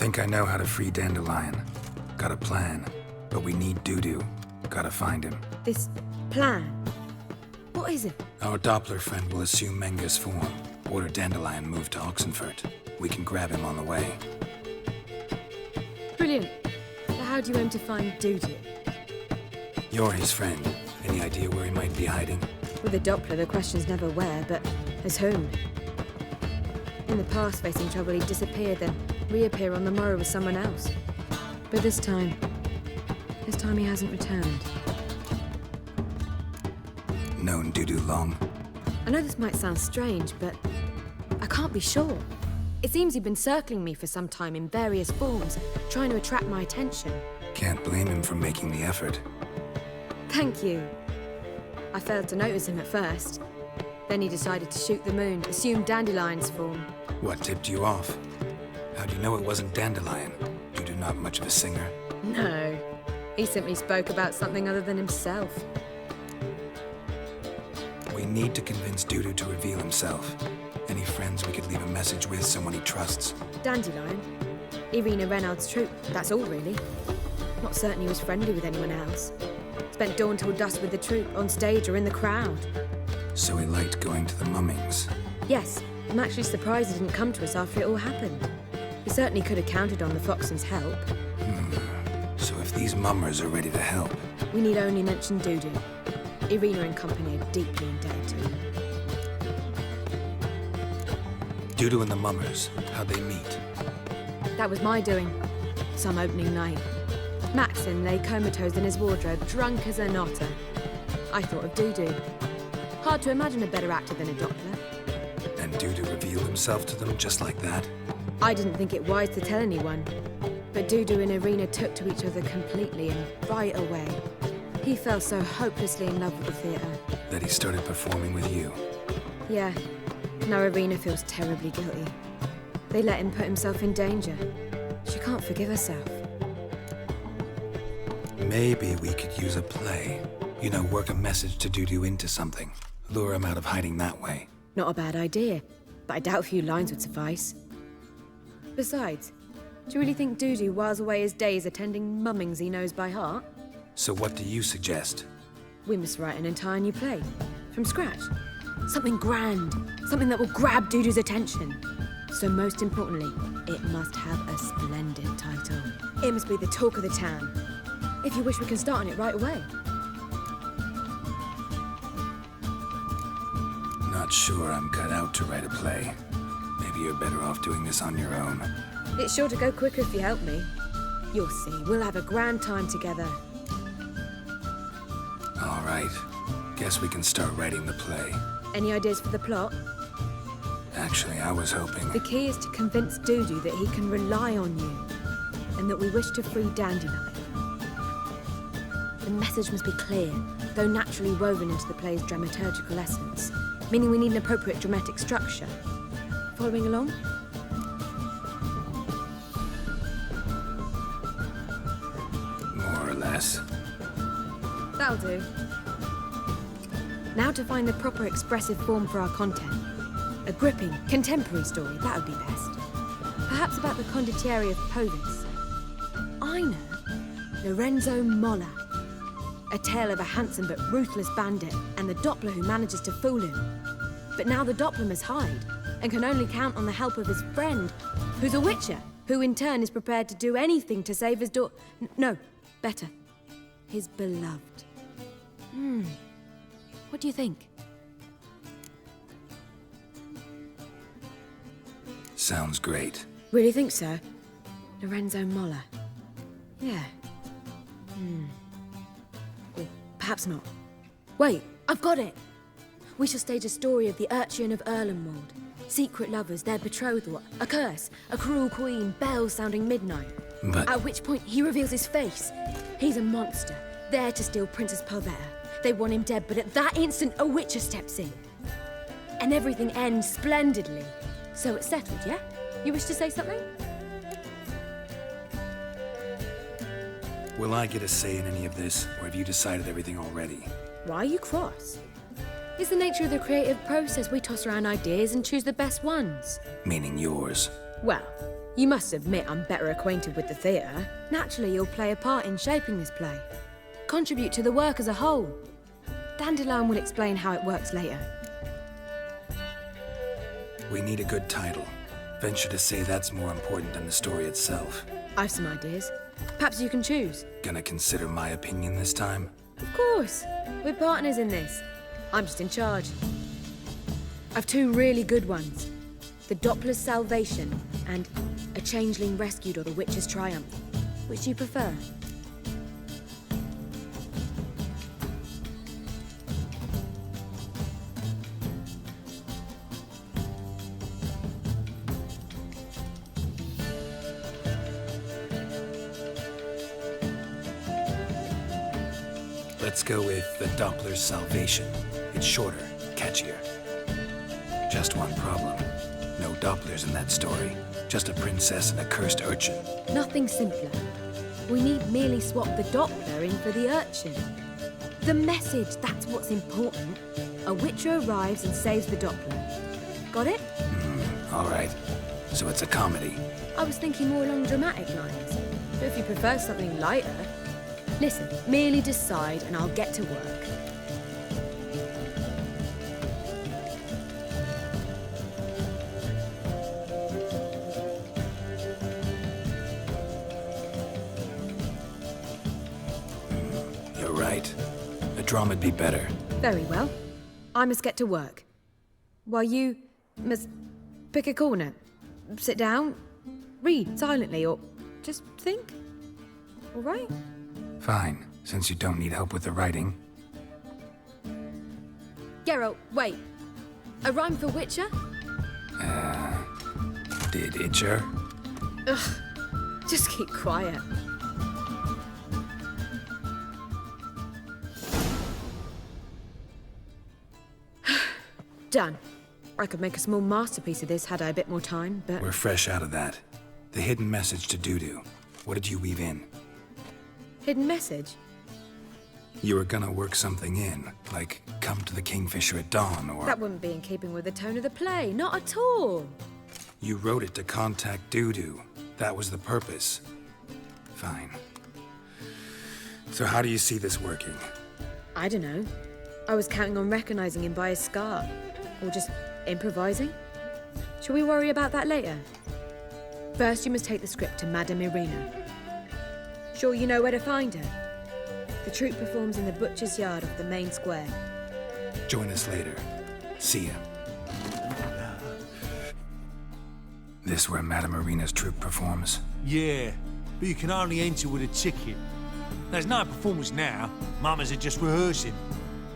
Think I know how to free Dandelion. Got a plan, but we need Dudu. Gotta find him. This plan? What is it? Our Doppler friend will assume Menga's form. Order Dandelion moved to Oxenfurt. We can grab him on the way. Brilliant. But how do you aim to find Dudu? You're his friend. Any idea where he might be hiding? With a Doppler, the question's never where, but as whom? In the past, facing trouble, he'd disappear, then reappear on the morrow with someone else. But this time he hasn't returned. Known Dudu long? I know this might sound strange, but I can't be sure. It seems he'd been circling me for some time in various forms, trying to attract my attention. Can't blame him for making the effort. Thank you. I failed to notice him at first. Then he decided to shoot the moon, assume Dandelion's form. What tipped you off? How'd you know it wasn't Dandelion? Dudu not much of a singer? No. He simply spoke about something other than himself. We need to convince Dudu to reveal himself. Any friends we could leave a message with, someone he trusts? Dandelion? Irina Reynard's troupe, that's all really. Not certain he was friendly with anyone else. Spent dawn till dusk with the troupe, on stage or in the crowd. So he liked going to the mummings? Yes, I'm actually surprised he didn't come to us after it all happened. He certainly could have counted on the Foxen's help. So if these mummers are ready to help... We need only mention Dudu. Irina and company are deeply indebted to him. Dudu and the mummers, how'd they meet? That was my doing. Some opening night. Maxim lay comatose in his wardrobe, drunk as an otter. I thought of Dudu. Hard to imagine a better actor than a Doppler. And Dudu revealed himself to them just like that? I didn't think it wise to tell anyone. But Dudu and Irina took to each other completely and right away. He fell so hopelessly in love with the theatre. That he started performing with you? Yeah. Now Irina feels terribly guilty. They let him put himself in danger. She can't forgive herself. Maybe we could use a play. You know, work a message to Dudu into something. Lure him out of hiding that way. Not a bad idea, but I doubt a few lines would suffice. Besides, do you really think Dudu whiles away his days attending mummings he knows by heart? So what do you suggest? We must write an entire new play. From scratch. Something grand. Something that will grab Dudu's attention. So most importantly, it must have a splendid title. It must be the talk of the town. If you wish, we can start on it right away. Not sure I'm cut out to write a play. Maybe you're better off doing this on your own. It's sure to go quicker if you help me. You'll see, we'll have a grand time together. All right. Guess we can start writing the play. Any ideas for the plot? Actually, I was hoping... The key is to convince Dudu that he can rely on you, and that we wish to free Dandelion. The message must be clear, though naturally woven into the play's dramaturgical essence, meaning we need an appropriate dramatic structure. Following along? More or less. That'll do. Now to find the proper expressive form for our content. A gripping, contemporary story, that would be best. Perhaps about the condottieri of Povis. I know. Lorenzo Molla. A tale of a handsome but ruthless bandit and the Doppler who manages to fool him. But now the Doppler must hide and can only count on the help of his friend, who's a witcher, who in turn is prepared to do anything to save his no, better. His beloved. What do you think? Sounds great. Really think so? Lorenzo Molla. Yeah. Or perhaps not. Wait, I've got it! We shall stage a story of the Urchin of Erlenwald. Secret lovers, their betrothal, a curse, a cruel queen, bells sounding midnight. But... At which point he reveals his face. He's a monster, there to steal Princess Palvera. They want him dead, but at that instant a witcher steps in. And everything ends splendidly. So it's settled, yeah? You wish to say something? Will I get a say in any of this, or have you decided everything already? Why are you cross? It's the nature of the creative process. We toss around ideas and choose the best ones. Meaning yours. Well, You must admit I'm better acquainted with the theatre. Naturally, you'll play a part in shaping this play. Contribute to the work as a whole. Dandelion will explain how it works later. We need a good title. Venture to say that's more important than the story itself. I've some ideas. Perhaps you can choose. Gonna consider my opinion this time? Of course. We're partners in this. I'm just in charge. I've two really good ones. The Doppler's Salvation and A Changeling Rescued or the Witch's Triumph. Which do you prefer? Let's go with The Doppler's Salvation. It's shorter, catchier. Just one problem. No Dopplers in that story. Just a princess and a cursed urchin. Nothing simpler. We need merely swap the Doppler in for the urchin. The message, that's what's important. A witcher arrives and saves the Doppler. Got it? All right. So it's a comedy. I was thinking more along dramatic lines. But if you prefer something lighter... Listen, merely decide and I'll get to work. You're right. A drama'd be better. Very well. I must get to work. While you must pick a corner. Sit down, read silently, or just think. All right? Fine, since you don't need help with the writing. Geralt, wait. A rhyme for Witcher? Did Itcher? Ugh, just keep quiet. Done. I could make a small masterpiece of this had I a bit more time, but... We're fresh out of that. The hidden message to Dudu. What did you weave in? Hidden message? You were gonna work something in, like come to the Kingfisher at dawn, or... That wouldn't be in keeping with the tone of the play, not at all. You wrote it to contact Dudu. That was the purpose. Fine. So how do you see this working? I don't know. I was counting on recognizing him by his scar. Or just improvising. Shall we worry about that later? First, you must take the script to Madame Irina. Sure you know where to find her? The troupe performs in the butcher's yard off the main square. Join us later. See ya. This where Madame Irina's troupe performs? Yeah, but you can only enter with a ticket. There's no performance now. Mamas are just rehearsing.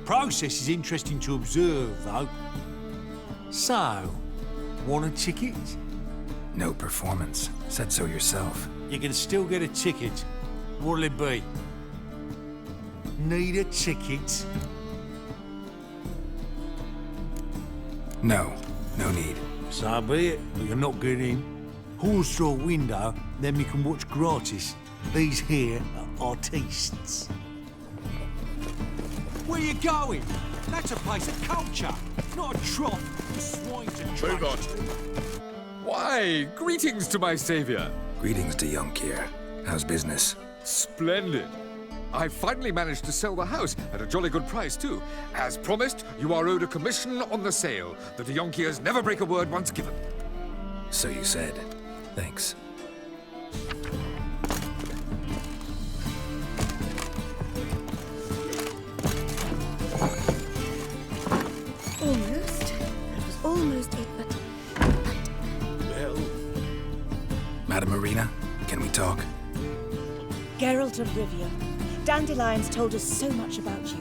Process is interesting to observe, though. So, want a ticket? No performance. Said so yourself. You can still get a ticket. What'll it be? Need a ticket? No. No need. So be it, but you're not getting in. Horse through a window, then you can watch gratis. These here are artistes. Where you going? That's a place of culture, not a trough for swine to drink. Move on. Why, greetings to my savior. Greetings to Yonkir. How's business? Splendid. I finally managed to sell the house at a jolly good price, too. As promised, you are owed a commission on the sale. The de Yonkiers never break a word once given. So you said. Thanks. Almost. That was almost it, but... Well, Madame Irina, can we talk? Geralt of Rivia, Dandelion's told us so much about you.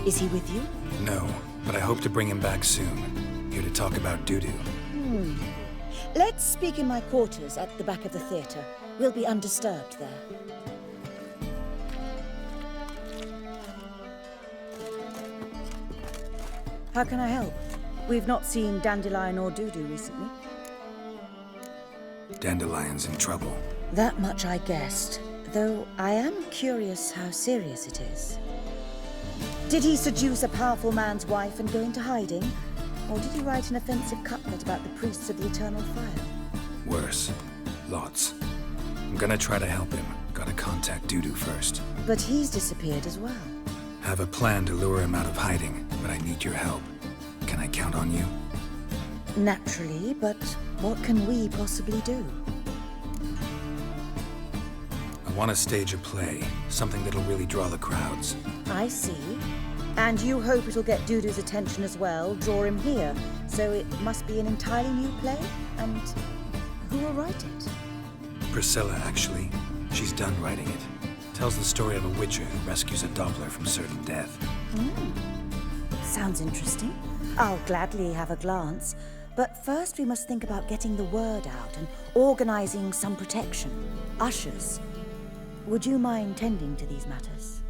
Is he with you? No, but I hope to bring him back soon. Here to talk about Dudu. Let's speak in my quarters at the back of the theatre. We'll be undisturbed there. How can I help? We've not seen Dandelion or Dudu recently. Dandelion's in trouble. That much I guessed, though I am curious how serious it is. Did he seduce a powerful man's wife and go into hiding? Or did he write an offensive couplet about the priests of the eternal fire? Worse. Lots. I'm gonna try to help him. Gotta contact Dudu first. But he's disappeared as well. Have a plan to lure him out of hiding, but I need your help. Can I count on you? Naturally, but what can we possibly do? I want to stage a play, something that'll really draw the crowds. I see. And you hope it'll get Dudu's attention as well, draw him here. So it must be an entirely new play? And who will write it? Priscilla, actually. She's done writing it. Tells the story of a witcher who rescues a Doppler from certain death. Sounds interesting. I'll gladly have a glance. But first we must think about getting the word out and organizing some protection. Ushers. Would you mind tending to these matters?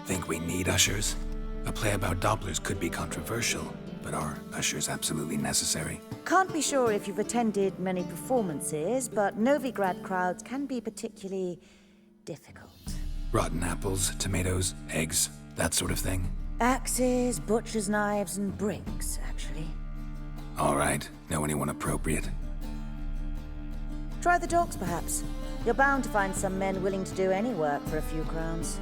Think we need ushers? A play about Dopplers could be controversial, but are ushers absolutely necessary? Can't be sure if you've attended many performances, but Novigrad crowds can be particularly difficult. Rotten apples, tomatoes, eggs, that sort of thing? Axes, butcher's knives, and bricks, actually. All right. Know anyone appropriate? Try the dogs, perhaps. You're bound to find some men willing to do any work for a few crowns.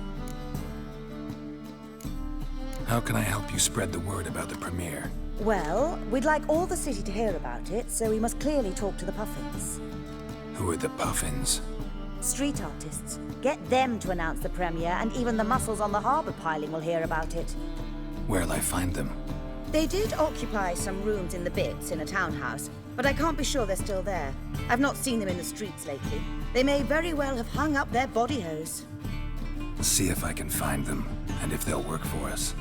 How can I help you spread the word about the premiere? Well, we'd like all the city to hear about it, so we must clearly talk to the Puffins. Who are the Puffins? Street artists. Get them to announce the premiere, and even the muscles on the harbour piling will hear about it. Where'll I find them? They did occupy some rooms in the Bits in a townhouse, but I can't be sure they're still there. I've not seen them in the streets lately. They may very well have hung up their body hose. See if I can find them, and if they'll work for us.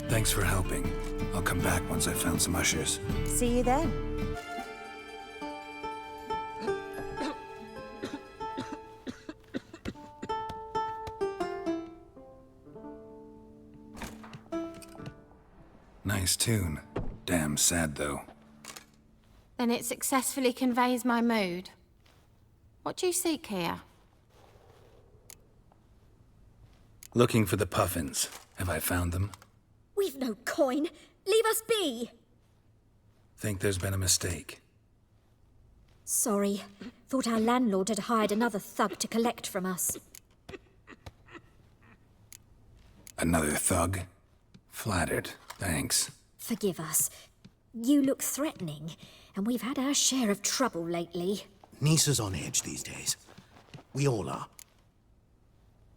Thanks for helping. I'll come back once I've found some ushers. See you then. Nice tune. Damn sad, though. Then it successfully conveys my mood. What do you seek here? Looking for the Puffins. Have I found them? We've no coin. Leave us be. Think there's been a mistake. Sorry. Thought our landlord had hired another thug to collect from us. Another thug? Flattered. Thanks. Forgive us. You look threatening, and we've had our share of trouble lately. Nisa's on edge these days. We all are.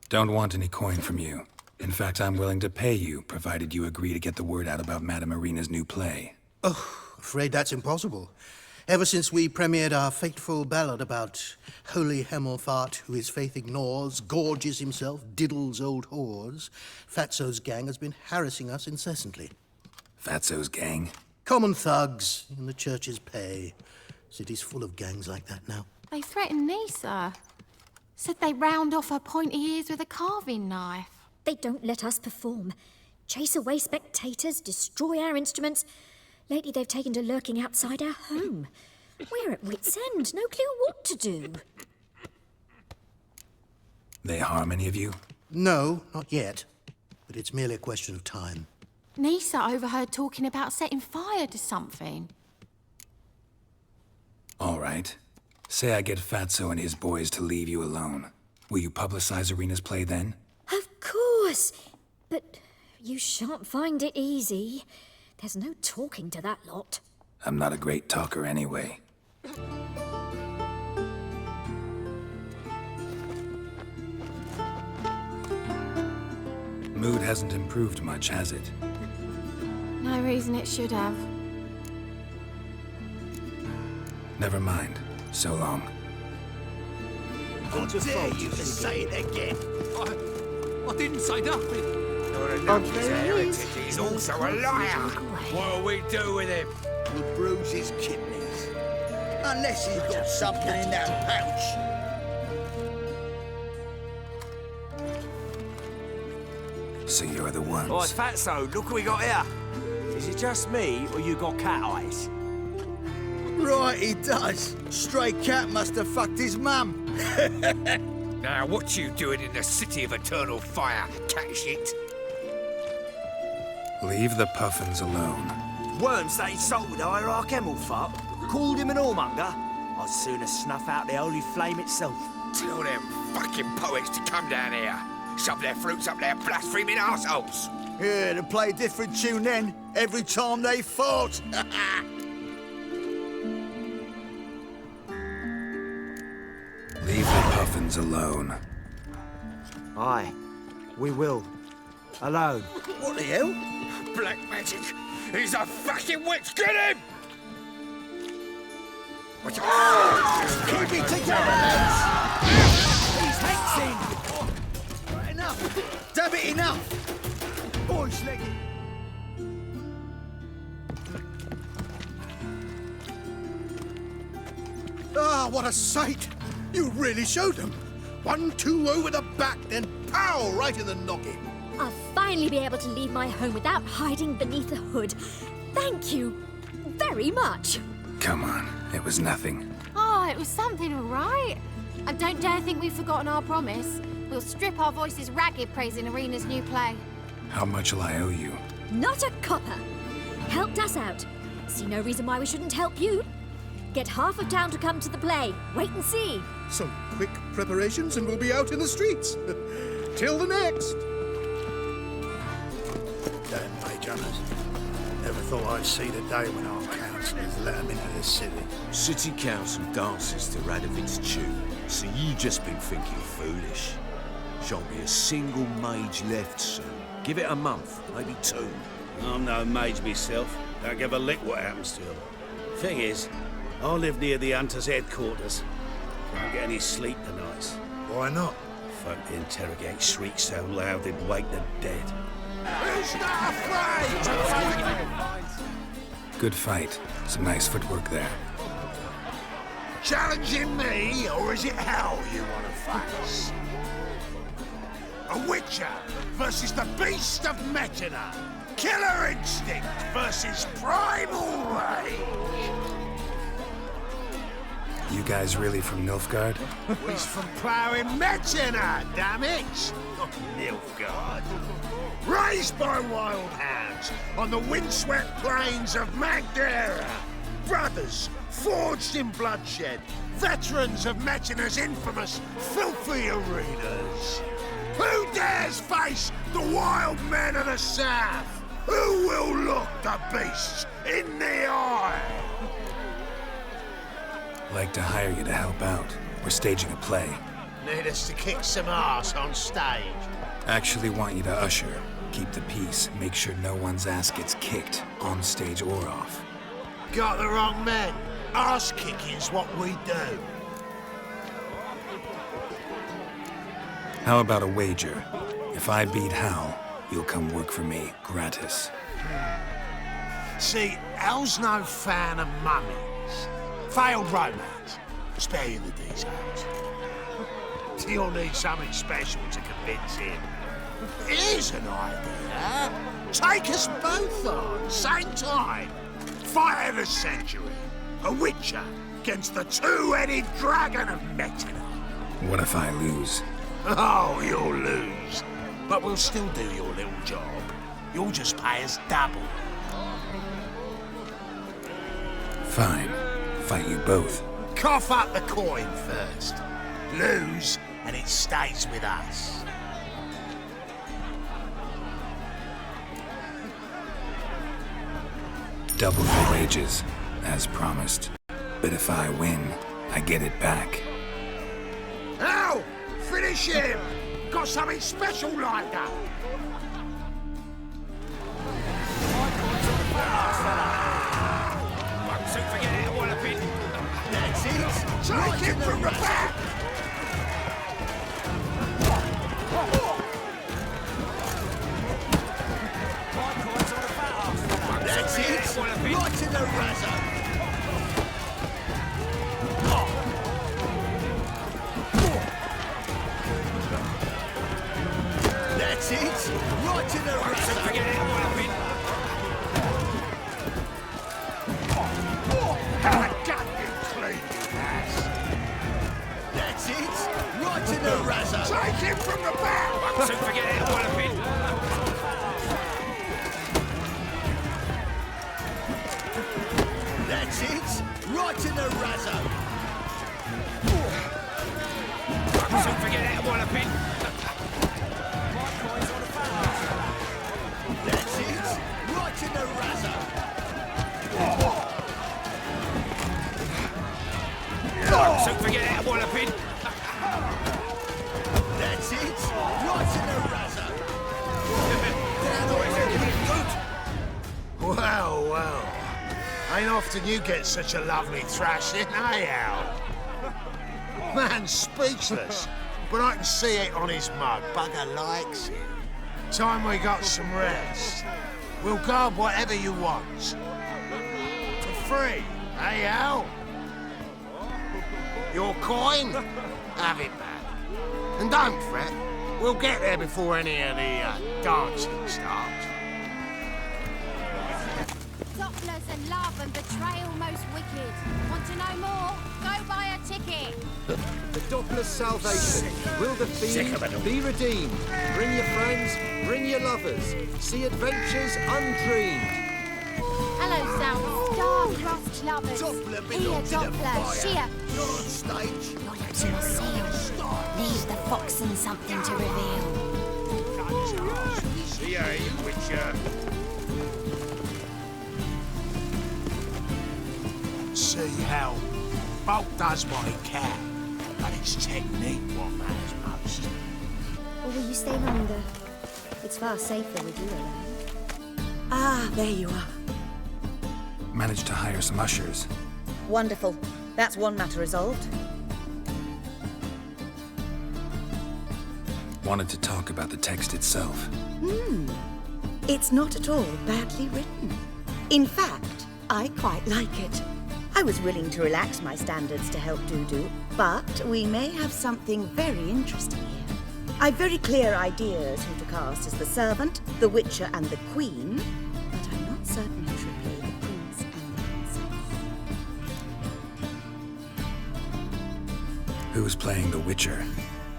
Don't want any coin from you. In fact, I'm willing to pay you, provided you agree to get the word out about Madame Irina's new play. Oh, afraid that's impossible. Ever since we premiered our fateful ballad about holy Hemelfart, who his faith ignores, gorges himself, diddles old whores, Fatso's gang has been harassing us incessantly. Fatso's gang? Common thugs in the church's pay. City's full of gangs like that now. They threatened Nisa. Said they round off her pointy ears with a carving knife. They don't let us perform. Chase away spectators, destroy our instruments. Lately they've taken to lurking outside our home. We're at wit's end, no clue what to do. They harm any of you? No, not yet. But it's merely a question of time. Nisa overheard talking about setting fire to something. All right. Say I get Fatso and his boys to leave you alone. Will you publicize Irina's play then? Of course. But you shan't find it easy. There's no talking to that lot. I'm not a great talker anyway. Mood hasn't improved much, has it? No reason it should have. Never mind. So long. How dare you to say it again? I didn't say nothing. Not enough he's a heretic, he's also a liar. What'll we do with him? We'll bruise his kidneys. Unless he's got something in that pouch. So you're the ones. Right, Fatso, look what we got here. Is it just me, or you got cat eyes? Right, he does. Stray cat must have fucked his mum. Now, what you doing in the city of eternal fire, cat shit? Leave the puffins alone. Worms that insulted the hierarch Emelfart, called him an whoremonger. I'd sooner snuff out the holy flame itself. Tell them fucking poets to come down here. Shove their fruits up their blaspheming arseholes. Yeah, to play a different tune then, every time they fought. Leave the puffins alone. Aye, we will. Alone. What the hell? Black magic. He's a fucking witch. Get him! Keep it together, lads! He's hexing! Right, enough! Damn it, enough! Boys, leg it! Ah, what a sight! You really showed them. 1-2 over the back, then pow, right in the noggin. I'll finally be able to leave my home without hiding beneath a hood. Thank you very much. Come on, it was nothing. Oh, it was something, all right. I don't dare think we've forgotten our promise. We'll strip our voices ragged praising Arena's new play. How much will I owe you? Not a copper. Helped us out. See no reason why we shouldn't help you. Get half of town to come to the play. Wait and see. Some quick preparations and we'll be out in the streets. Till the next. Damn page-hunters. Never thought I'd see the day when our councillors let them into the city. City Council dances to Radovid's tune, so you just been thinking foolish. Shan't be a single mage left soon. Give it a month, maybe 2. I'm no mage myself. Don't give a lick what happens to them. Thing is, I live near the Hunters' headquarters. Can't get any sleep the nights. Why not? Folk interrogate shriek so loud they'd wake the dead. Who's not afraid? Good fight. Some nice footwork there. Challenging me, or is it hell you want to face? A Witcher versus the Beast of Metina. Killer instinct versus primal rage. You guys really from Nilfgaard? He's from ploughing Metina, damn it! Not Nilfgaard. Raised by wild hands on the windswept plains of Magdera. Brothers forged in bloodshed. Veterans of Metina's infamous filthy arenas. Who dares face the wild men of the south? Who will look the beasts in the eye? Like to hire you to help out. We're staging a play. Need us to kick some ass on stage. Actually want you to usher. Keep the peace. Make sure no one's ass gets kicked, on stage or off. Got the wrong men. Ass kicking's what we do. How about a wager? If I beat Hal, you'll come work for me, gratis. See, Hal's no fan of mummies. Failed romance. Spare you the details. You'll need something special to convince him. Here's an idea. Take us both on, same time. Fight of the century. A Witcher against the two-headed dragon of Metina. What if I lose? Oh, you'll lose. But we'll still do your little job. You'll just pay us double. Fine. Fight you both. Cough up the coin first. Lose, and it stays with us. Double the wages, as promised. But if I win, I get it back. Now, finish him! Got something special lined up. That's it! Take him from the back! That's it! Right in the razor! That's it! Right in the razor! Got you clean, ass! That's it! Right in the razor! Take him from the back! Right in the razzo. Don't forget that walloping. That's it. Right in the razzo. Don't forget that walloping. That's it. Right in the razzo. Well, well. Ain't often you get such a lovely thrashing, eh, Al? Man's speechless, but I can see it on his mug. Bugger likes it. Time we got some rest. We'll guard whatever you want. For free, eh, Al? Your coin? Have it back. And don't fret, we'll get there before any of the dancing starts. Dopplers and love and betrayal most wicked. Want to know more? Go buy a ticket. The Doppler's salvation. Will the fiend be redeemed? Bring your friends, bring your lovers. See adventures undreamed. Hello, South Star-crossed lovers. Doppler Here, belongs to the Doppler, fire. sheer. You're on stage. Your lips will seal. Leave the foxen something to reveal. See you, Witcher. See how Bolt does what he can, but it's technique what matters most. Or will you stay longer? It's far safer with you around. Ah, there you are. Managed to hire some ushers. Wonderful. That's one matter resolved. Wanted to talk about the text itself. It's not at all badly written. In fact, I quite like it. I was willing to relax my standards to help Dudu, but we may have something very interesting here. I've very clear ideas who to cast as the servant, the Witcher, and the Queen, but I'm not certain who should play the Prince and the Princess. Who's playing the Witcher?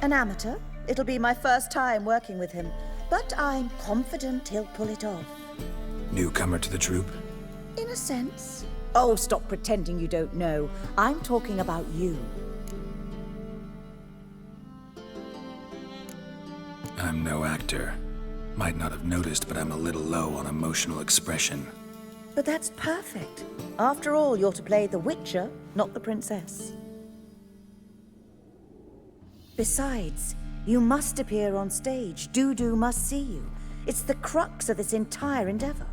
An amateur. It'll be my first time working with him, but I'm confident he'll pull it off. Newcomer to the troupe? In a sense. Oh, stop pretending you don't know. I'm talking about you. I'm no actor. Might not have noticed, but I'm a little low on emotional expression. But that's perfect. After all, you're to play the Witcher, not the Princess. Besides, you must appear on stage. Dudu must see you. It's the crux of this entire endeavor.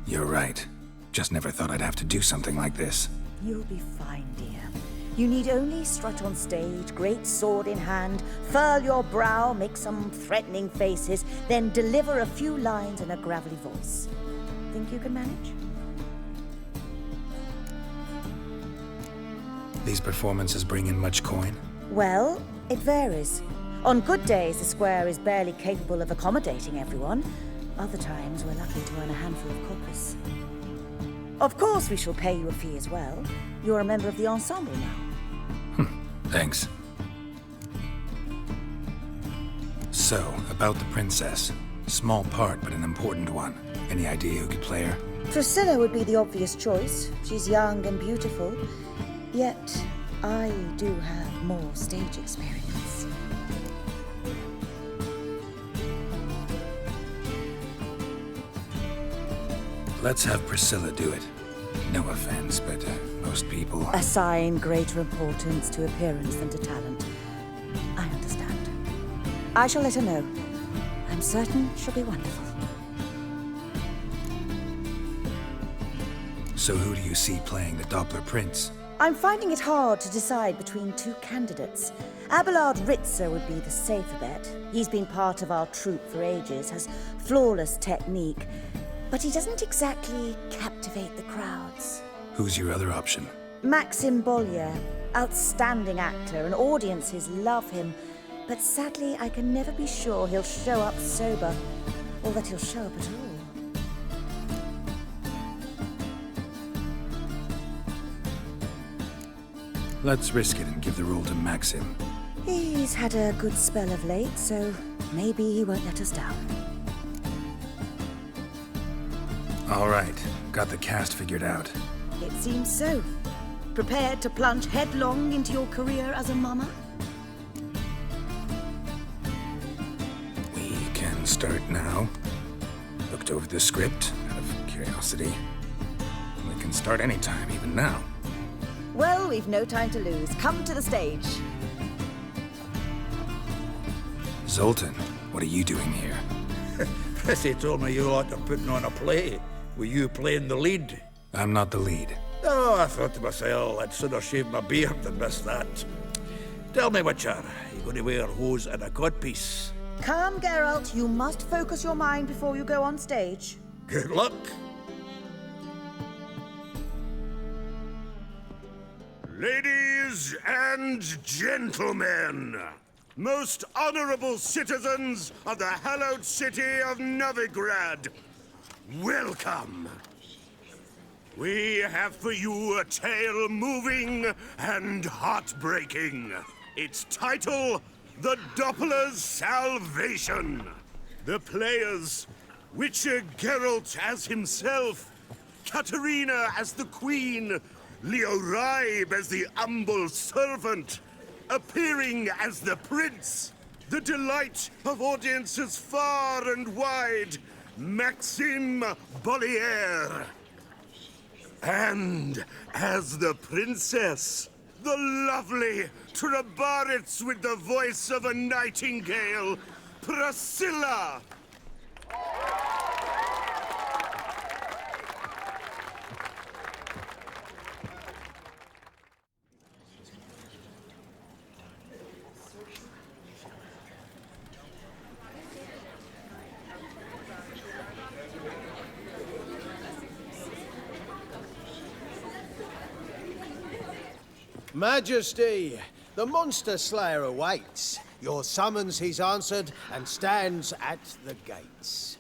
You're right. Just never thought I'd have to do something like this. You'll be fine, dear. You need only strut on stage, great sword in hand, furl your brow, make some threatening faces, then deliver a few lines in a gravelly voice. Think you can manage? These performances bring in much coin? Well, it varies. On good days, the square is barely capable of accommodating everyone. Other times, we're lucky to earn a handful of coppers. Of course, we shall pay you a fee as well. You're a member of the ensemble now. Thanks. So, about the princess. Small part, but an important one. Any idea who could play her? Priscilla would be the obvious choice. She's young and beautiful. Yet, I do have more stage experience. Let's have Priscilla do it. No offense, but most people... Assign greater importance to appearance than to talent. I understand. I shall let her know. I'm certain she'll be wonderful. So who do you see playing the Doppler Prince? I'm finding it hard to decide between two candidates. Abelard Ritzer would be the safer bet. He's been part of our troupe for ages, has flawless technique, but he doesn't exactly captivate the crowds. Who's your other option? Maxim Bollier, outstanding actor, and audiences love him. But sadly, I can never be sure he'll show up sober, or that he'll show up at all. Let's risk it and give the role to Maxim. He's had a good spell of late, so maybe he won't let us down. All right, got the cast figured out. It seems so. Prepared to plunge headlong into your career as a mama? We can start now. Looked over the script out of curiosity. We can start anytime, even now. Well, we've no time to lose. Come to the stage. Zoltan, what are you doing here? Prissy told me you ought to putting on a play. Were you playing the lead? I'm not the lead. Oh, I thought to myself, I'd sooner shave my beard than miss that. Tell me, Witcher, you going to wear hose and a codpiece? Calm, Geralt. You must focus your mind before you go on stage. Good luck. Ladies and gentlemen, most honorable citizens of the hallowed city of Novigrad, welcome. We have for you a tale moving and heartbreaking. Its title, The Doppler's Salvation. The players, Witcher Geralt as himself, Katerina as the Queen, Leo Raib as the humble servant, appearing as the Prince, the delight of audiences far and wide, Maxime Bollier. And as the Princess, the lovely Trabaritz with the voice of a nightingale, Priscilla. Majesty, the monster slayer awaits. Your summons he's answered and stands at the gates.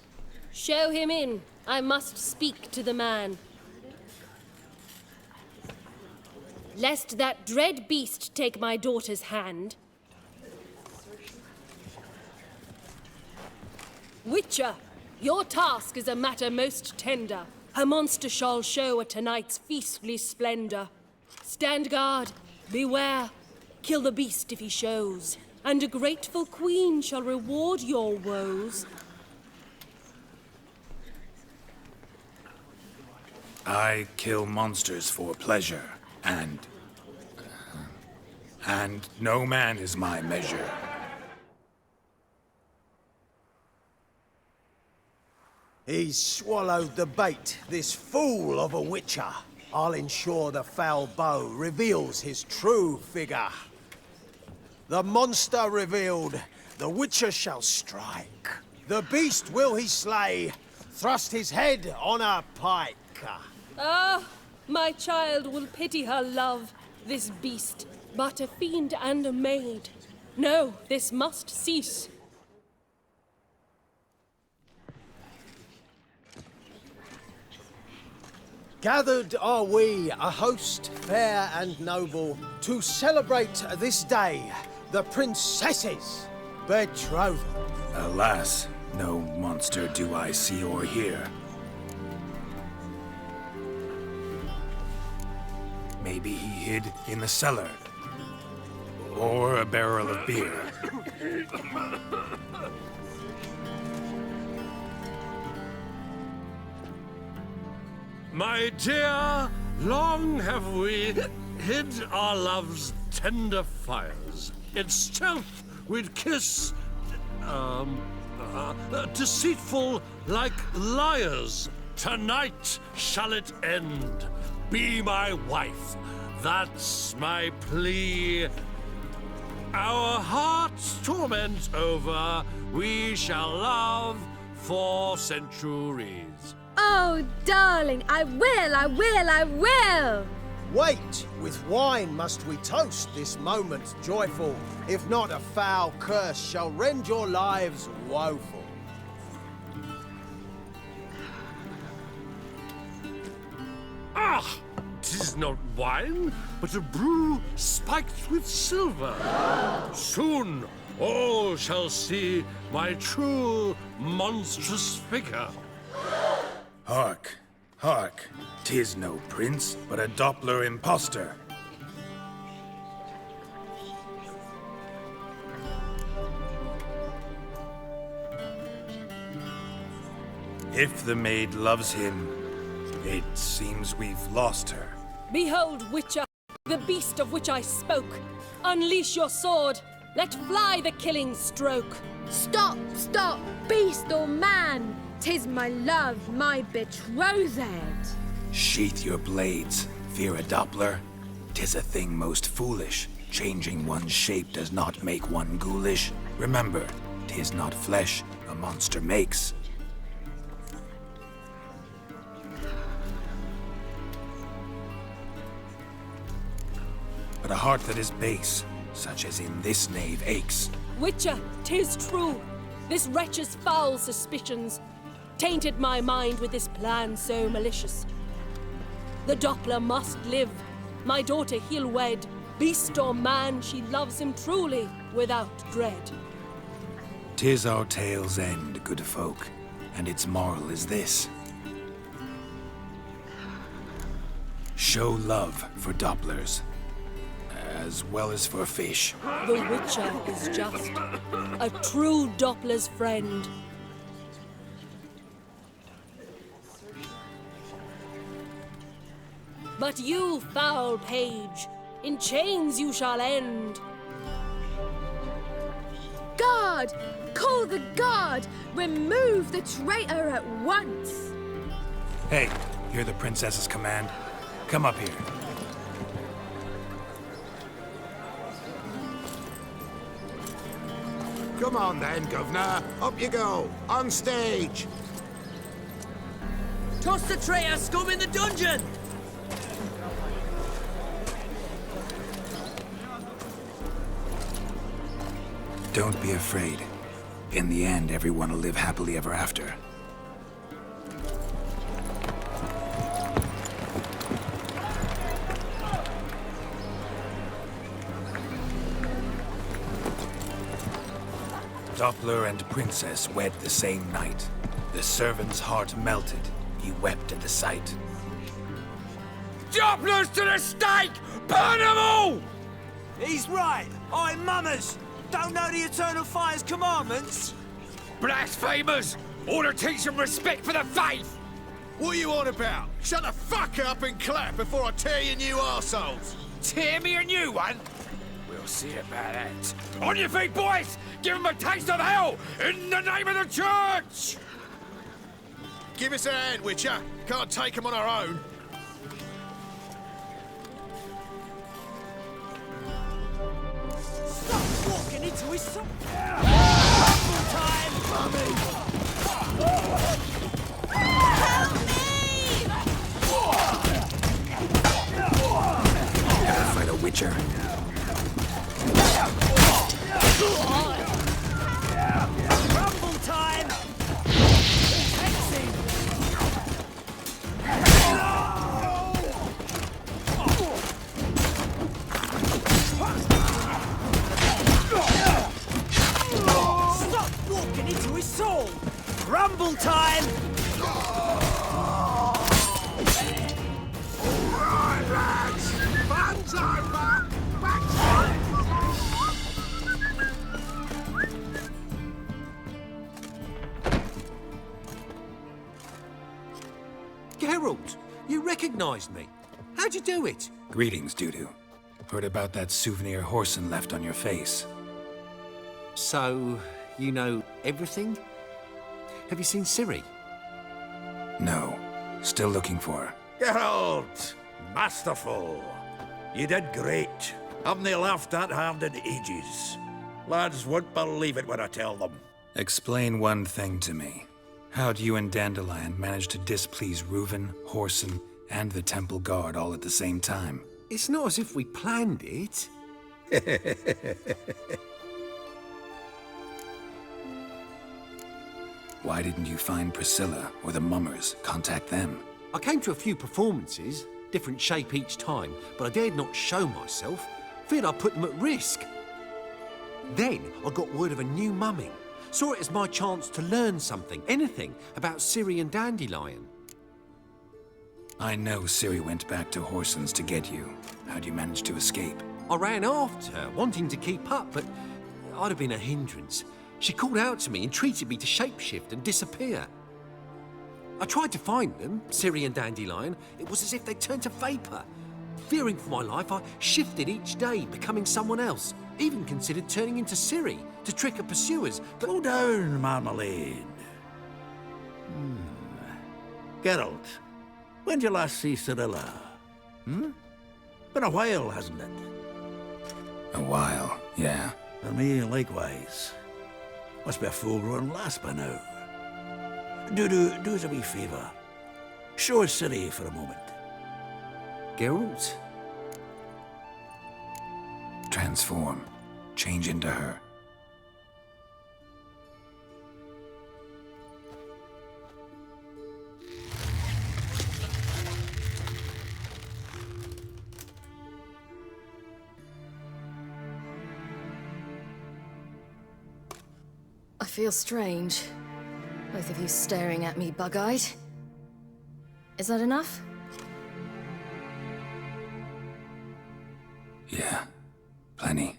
Show him in. I must speak to the man. Lest that dread beast take my daughter's hand. Witcher, your task is a matter most tender. Her monster shall show at tonight's feastly splendor. Stand guard, beware, kill the beast if he shows, and a grateful queen shall reward your woes. I kill monsters for pleasure, and no man is my measure. He's swallowed the bait, this fool of a witcher. I'll ensure the foul bow reveals his true figure. The monster revealed, the witcher shall strike. The beast will he slay, thrust his head on a pike. Ah, my child will pity her love, this beast, but a fiend and a maid. No, this must cease. Gathered are we, a host fair and noble, to celebrate this day, the princess's betrothal. Alas, no monster do I see or hear. Maybe he hid in the cellar, or a barrel of beer. My dear, long have we hid our love's tender fires. In stealth we'd kiss, deceitful like liars. Tonight shall it end. Be my wife, that's my plea. Our hearts' torment over, we shall love for centuries. Oh, darling, I will, I will, I will! Wait, with wine must we toast this moment joyful. If not, a foul curse shall rend your lives woeful. Ah! 'Tis not wine, but a brew spiked with silver. Soon all shall see my true monstrous figure. Hark, hark, 'tis no prince, but a Doppler impostor. If the maid loves him, it seems we've lost her. Behold, Witcher, the beast of which I spoke. Unleash your sword. Let fly the killing stroke. Stop, stop, beast or man! 'Tis my love, my betrothed. Sheath your blades, fear a Doppler. 'Tis a thing most foolish. Changing one's shape does not make one ghoulish. Remember, 'tis not flesh a monster makes. But a heart that is base, such as in this knave, aches. Witcher, 'tis true. This wretch's foul suspicions tainted my mind with this plan so malicious. The Doppler must live. My daughter he'll wed. Beast or man, she loves him truly, without dread. 'Tis our tale's end, good folk, and its moral is this. Show love for Dopplers, as well as for fish. The Witcher is just a true Doppler's friend. But you, foul page, in chains you shall end. Guard! Call the guard! Remove the traitor at once! Hey, hear the princess's command? Come up here. Come on then, Governor. Up you go. On stage. Toss the traitor scum in the dungeon! Don't be afraid. In the end, everyone will live happily ever after. Doppler and princess wed the same night. The servant's heart melted. He wept at the sight. Dopplers to the stake! Burn them all! He's right. I'm mummers. Don't know the Eternal Fire's commandments? Blasphemers! Ought to teach them respect for the faith! What are you on about? Shut the fuck up and clap before I tear you new arseholes. Tear me a new one? We'll see about that. On your feet, boys! Give them a taste of hell in the name of the church! Give us a hand, Witcher. Can't take them on our own. Stop walking into his son. Time! Mummy! Help me! Ever fight a witcher? Rumble time! Stop walking into his soul! Rumble time! Alright, lads! Fun's over! Back Geralt, you recognized me. How'd you do it? Greetings, Dudu. Heard about that souvenir Horson left on your face. So, you know everything? Have you seen Ciri? No. Still looking for her. Geralt! Masterful! You did great. Haven't they laughed that hard in ages? Lads won't believe it when I tell them. Explain one thing to me. How'd you and Dandelion manage to displease Reuven, Horson, and the Temple Guard all at the same time? It's not as if we planned it. Why didn't you find Priscilla or the Mummers? Contact them. I came to a few performances, different shape each time, but I dared not show myself. Feared I'd put them at risk. Then I got word of a new mumming. Saw it as my chance to learn something, anything, about Ciri and Dandelion. I know Ciri went back to Horson's to get you. How'd you manage to escape? I ran after her, wanting to keep up, but I'd have been a hindrance. She called out to me, entreated me to shapeshift and disappear. I tried to find them, Ciri and Dandelion. It was as if they turned to vapour. Fearing for my life, I shifted each day, becoming someone else. Even considered turning into Ciri to trick her pursuers, but... Slow down, Marmalade. Geralt, when did you last see Cirilla? Been a while, hasn't it? A while, yeah. For me, likewise. Must be a full-grown lass by now. Do us a wee favour. Show us Ciri for a moment. Geralt? Transform. Change into her. I feel strange. Both of you staring at me bug-eyed. Is that enough? Yeah. Plenty.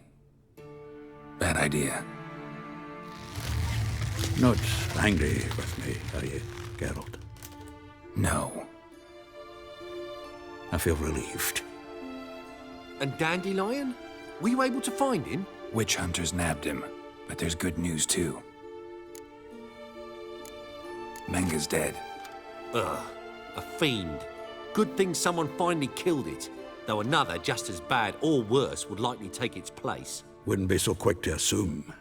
Bad idea. Not angry with me, are you, Geralt? No. I feel relieved. And Dandelion? Were you able to find him? Witch hunters nabbed him, but there's good news too. Menga's dead. Ugh, a fiend. Good thing someone finally killed it, though another just as bad or worse would likely take its place. Wouldn't be so quick to assume.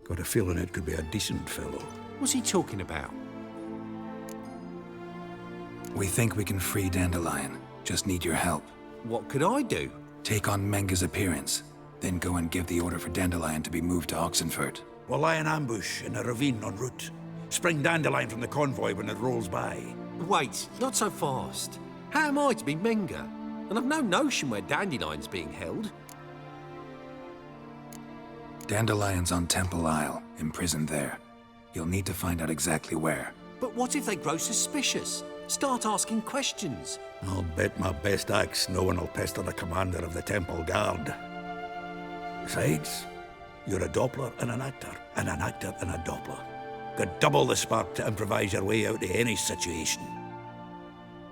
Got a feeling it could be a decent fellow. What's he talking about? We think we can free Dandelion. Just need your help. What could I do? Take on Menga's appearance, then go and give the order for Dandelion to be moved to Oxenfurt. We'll lie in ambush in a ravine en route. Spring Dandelion from the convoy when it rolls by. Wait, not so fast. How am I to be Menga? And I've no notion where Dandelion's being held. Dandelion's on Temple Isle, imprisoned there. You'll need to find out exactly where. But what if they grow suspicious? Start asking questions. I'll bet my best axe no one will pester the commander of the Temple Guard. Besides, you're a Doppler and an actor and a Doppler. Got double the spark to improvise your way out of any situation.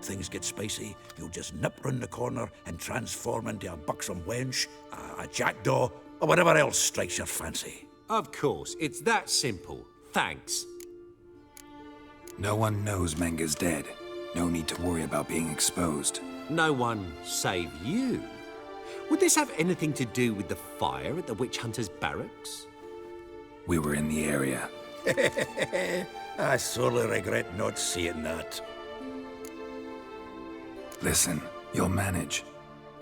Things get spicy, you'll just nip round the corner and transform into a buxom wench, a jackdaw, or whatever else strikes your fancy. Of course, it's that simple. Thanks. No one knows Menga's dead. No need to worry about being exposed. No one save you. Would this have anything to do with the fire at the witch hunter's barracks? We were in the area. I sorely regret not seeing that. Listen, you'll manage.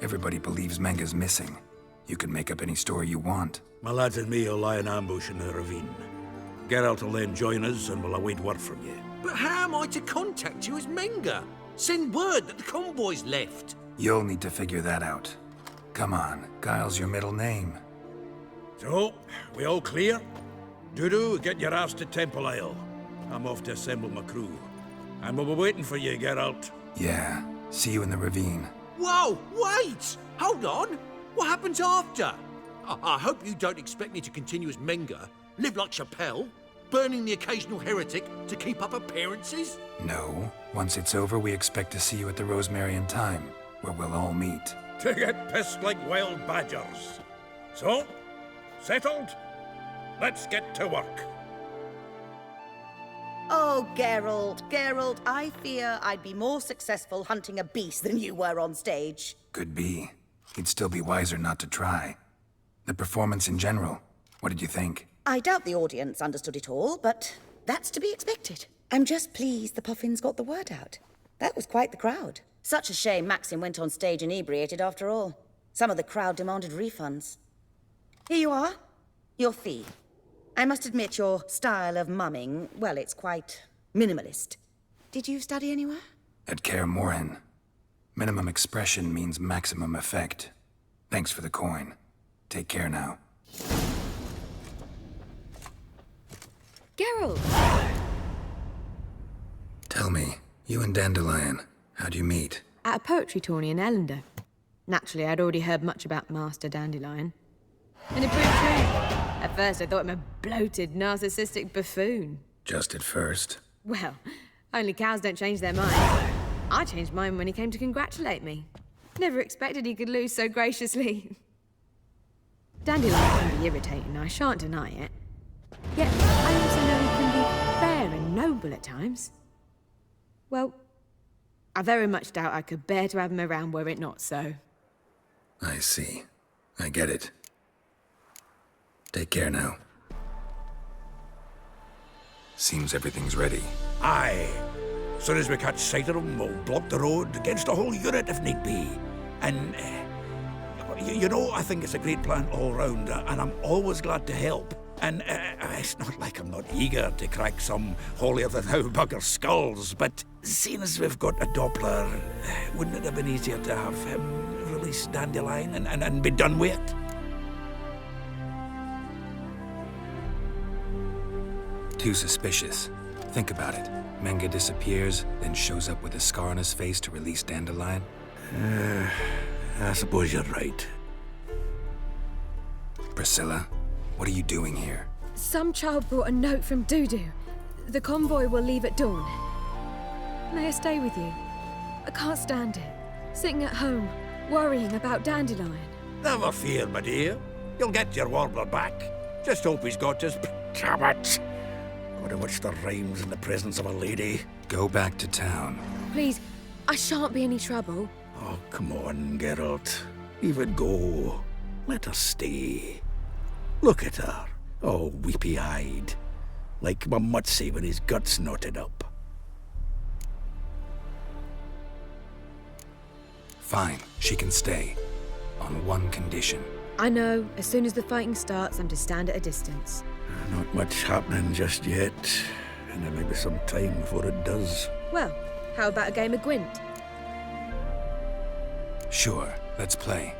Everybody believes Menga's missing. You can make up any story you want. My lads and me will lie in ambush in the ravine. Geralt will then join us and we'll await word from you. But how am I to contact you as Menga? Send word that the convoy's left. You'll need to figure that out. Come on, Guile's your middle name. So, we all clear? Dudu, get your ass to Temple Isle. I'm off to assemble my crew. And we'll be waiting for you, Geralt. Yeah, see you in the ravine. Whoa, wait! Hold on! What happens after? I hope you don't expect me to continue as Menga, live like Chappelle, burning the occasional heretic to keep up appearances? No. Once it's over, we expect to see you at the Rosemary and Thyme, where we'll all meet. To get pissed like wild badgers. So, settled? Let's get to work. Oh, Geralt, I fear I'd be more successful hunting a beast than you were on stage. Could be. You'd still be wiser not to try. The performance in general, what did you think? I doubt the audience understood it all, but that's to be expected. I'm just pleased the Puffins got the word out. That was quite the crowd. Such a shame Maxim went on stage inebriated after all. Some of the crowd demanded refunds. Here you are. Your fee. I must admit your style of mumming, well, it's quite minimalist. Did you study anywhere? At Kaer Morhen. Minimum expression means maximum effect. Thanks for the coin. Take care now. Geralt! Tell me, you and Dandelion, how'd you meet? At a poetry tourney in Ellender. Naturally, I'd already heard much about Master Dandelion. And it proved true. At first, I thought him a bloated, narcissistic buffoon. Just at first. Well, Only cows don't change their minds. I changed mine when he came to congratulate me. Never expected he could lose so graciously. Dandelion can be irritating, I shan't deny it. Yet I also know he can be fair and noble at times. Well, I very much doubt I could bear to have him around were it not so. I see. I get it. Take care now. Seems everything's ready. Aye. As soon as we catch sight of them, we'll block the road against the whole unit if need be. And, you know, I think it's a great plan all round, and I'm always glad to help. And it's not like I'm not eager to crack some holier-than-thou bugger skulls, but seeing as we've got a Doppler, wouldn't it have been easier to have him release Dandelion and be done with it? Too suspicious. Think about it. Menga disappears, then shows up with a scar on his face to release Dandelion. I suppose you're right. Priscilla, what are you doing here? Some child brought a note from Dudu. The convoy will leave at dawn. May I stay with you? I can't stand it. Sitting at home, worrying about Dandelion. Never fear, my dear. You'll get your warbler back. Just hope he's got his habits. Wonder which the rhymes in the presence of a lady. Go back to town. Please, I shan't be any trouble. Oh, come on, Geralt. Leave it go. Let her stay. Look at her, all weepy-eyed, like my mutsy when his guts knotted up. Fine, she can stay. On one condition. I know, as soon as the fighting starts, I'm to stand at a distance. Not much happening just yet, and there may be some time before it does. Well, how about a game of Gwent? Sure, let's play.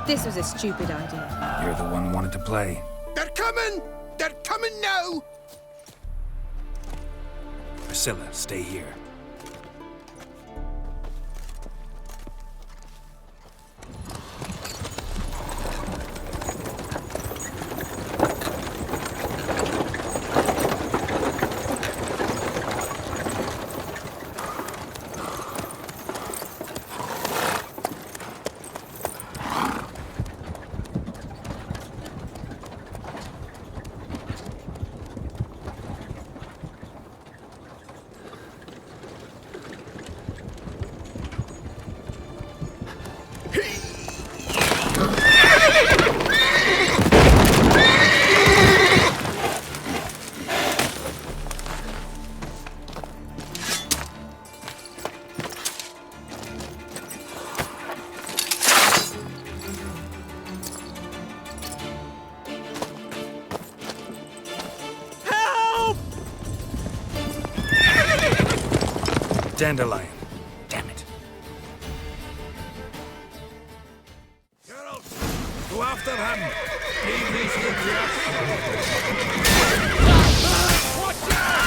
This was a stupid idea. You're the one who wanted to play. They're coming! They're coming now! Priscilla, stay here. Dandelion. Damn it. Geralt, go after him. Leave these things to us. Watch out!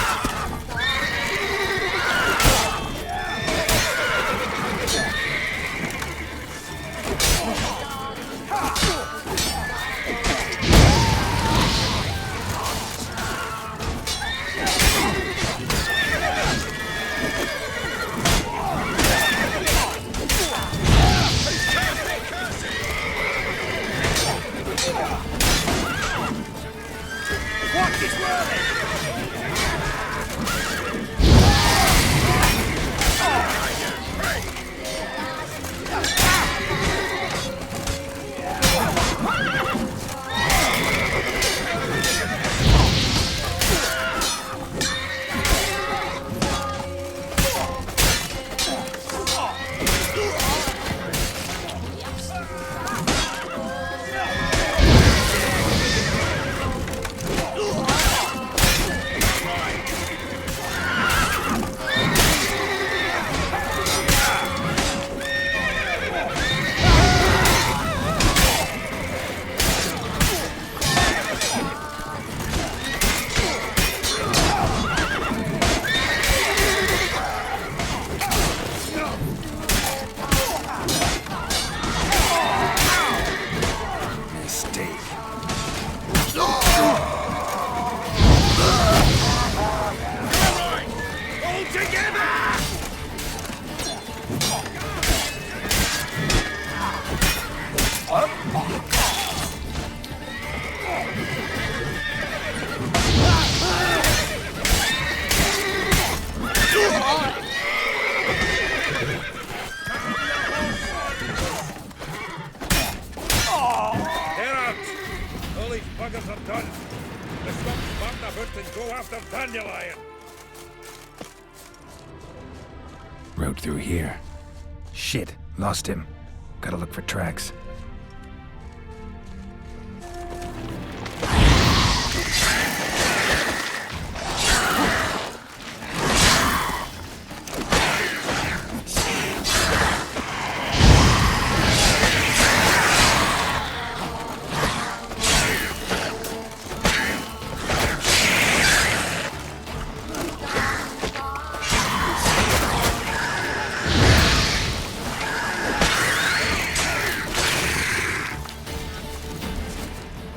Watch his whirling! buggers are done. Let's stop smarting about and go after Dandelion. Rode through here. Shit, lost him. Gotta look for tracks.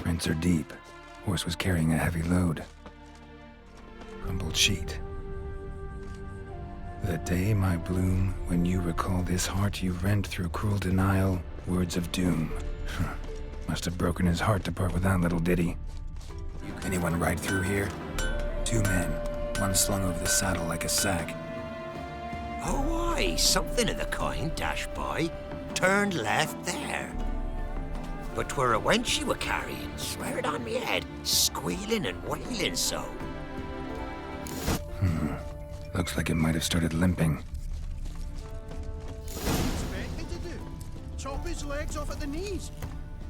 Prints are deep. Horse was carrying a heavy load. Crumpled sheet. The day, my bloom, when you recall this heart you rent through cruel denial, words of doom. Must have broken his heart to part with that little ditty. Anyone ride through here? 2 men, one slung over the saddle like a sack. Oh, aye, something of the kind dashed by. Turned left there. But 'twere a wench you were carrying, swear it on me head, squealing and wailing so. Looks like it might have started limping. Expect me to do? Chop his legs off at the knees.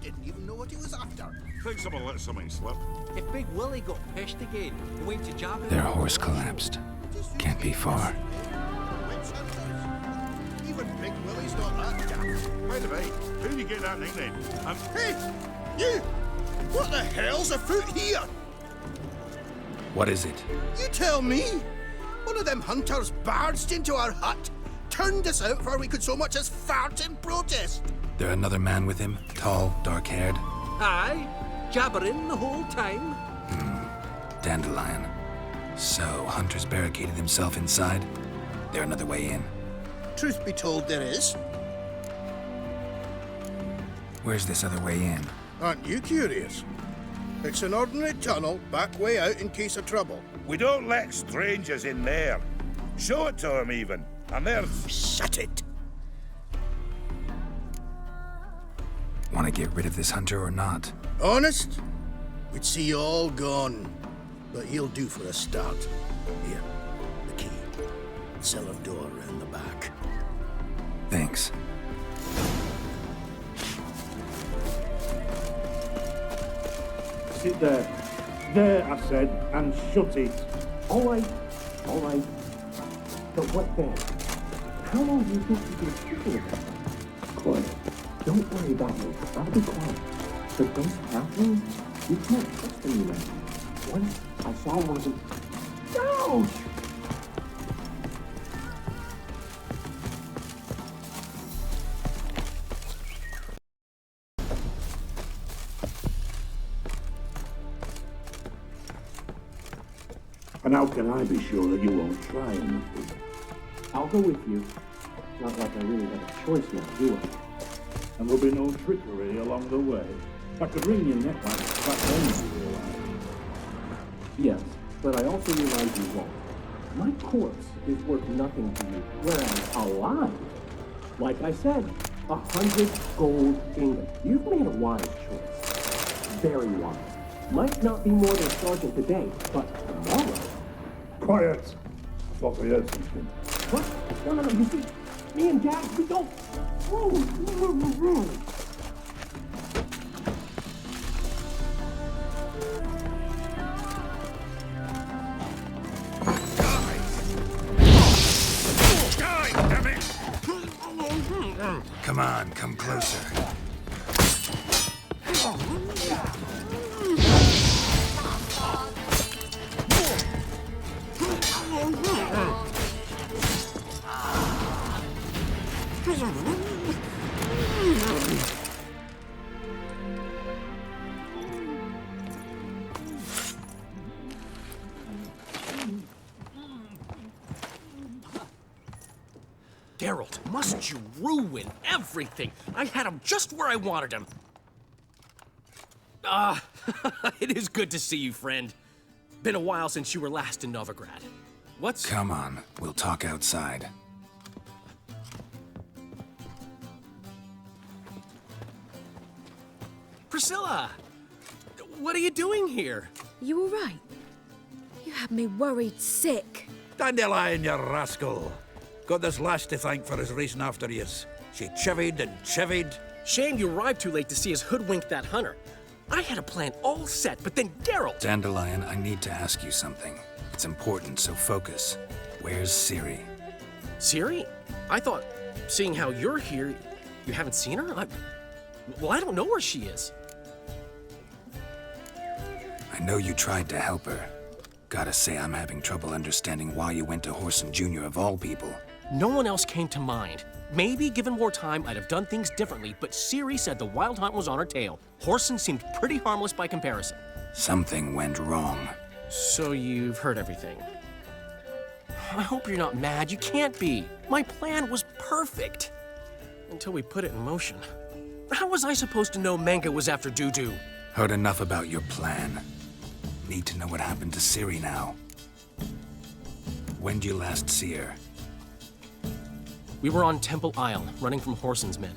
Didn't even know what he was after. Think someone let something slip. If Big Willie got pissed again and went to jab Their horse collapsed. Can't be far. Even Big Willie's not that daft. By the way, who did you get that nickname? Hey! You! What the hell's afoot here? What is it? You tell me! One of them hunters barged into our hut, turned us out before we could so much as fart in protest. There another man with him? Tall, dark-haired? Aye, jabbering the whole time. Dandelion. So, Hunter's barricaded himself inside? There another way in? Truth be told, there is. Where's this other way in? Aren't you curious? It's an ordinary tunnel, back way out in case of trouble. We don't let strangers in there. Show it to him even. And there's... Shut it! Want to get rid of this hunter or not? Honest? We'd see you all gone. But he'll do for a start. Here, the key. Cellar door round the back. Thanks. Sit there. There, I said, and shut it. All right. All right. But what then? How long do you think you've been speaking about that? Quiet. Don't worry about me. I'll be quiet. But those halflings, you can't trust them, you know. Once I saw one of them. Ouch! And how can I be sure that you won't try anything? I'll go with you. Not like I really have a choice now, do I? And there'll be no trickery along the way. I could wring your neck like a fat hen, you realize. Yes, but I also realize you won't. My corpse is worth nothing to you, whereas alive, like I said, 100 gold ingots. You've made a wise choice. Very wise. Might not be more than Sergeant today, but tomorrow. Quiet! I thought we heard something. What? No, you see, me and Dad, we don't. Come on, come closer. Geralt, must you ruin everything? I had him just where I wanted him. It is good to see you, friend. Been a while since you were last in Novigrad. What's... Come on, we'll talk outside. Priscilla! What are you doing here? You all right? You had me worried sick. Dandelion, you rascal. Got this lass to thank for his racing after yous. She chivied and chivied. Shame you arrived too late to see us hoodwink that hunter. I had a plan all set, but then Geralt... Dandelion, I need to ask you something. It's important, so focus. Where's Ciri? Ciri? I thought, seeing how you're here, you haven't seen her? Well, I don't know where she is. I know you tried to help her. Gotta say, I'm having trouble understanding why you went to Whoreson Jr. of all people. No one else came to mind. Maybe, given more time, I'd have done things differently, but Ciri said the Wild Hunt was on her tail. Whoreson seemed pretty harmless by comparison. Something went wrong. So you've heard everything. I hope you're not mad. You can't be. My plan was perfect. Until we put it in motion. How was I supposed to know Manga was after Dudu? Heard enough about your plan. Need to know what happened to Ciri now. When did you last see her? We were on Temple Isle, running from Whoreson's men.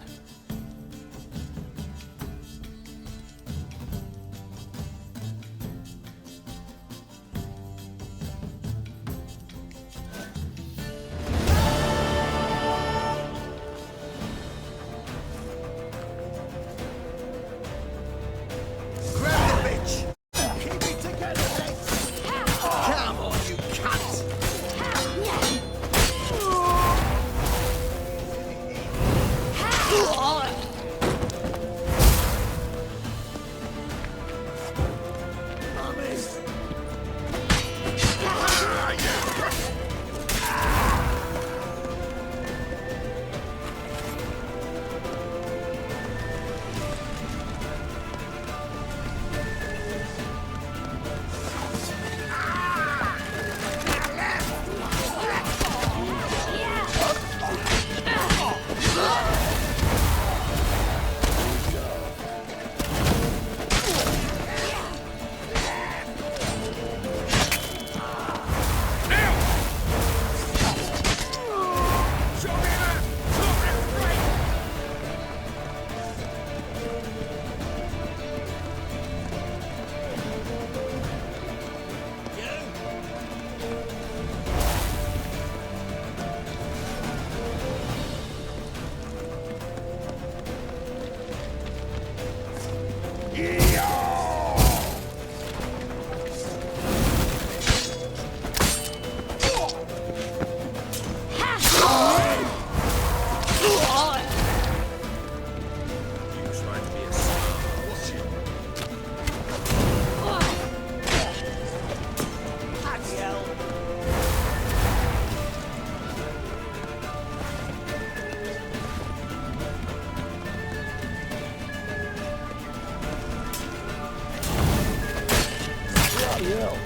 hell.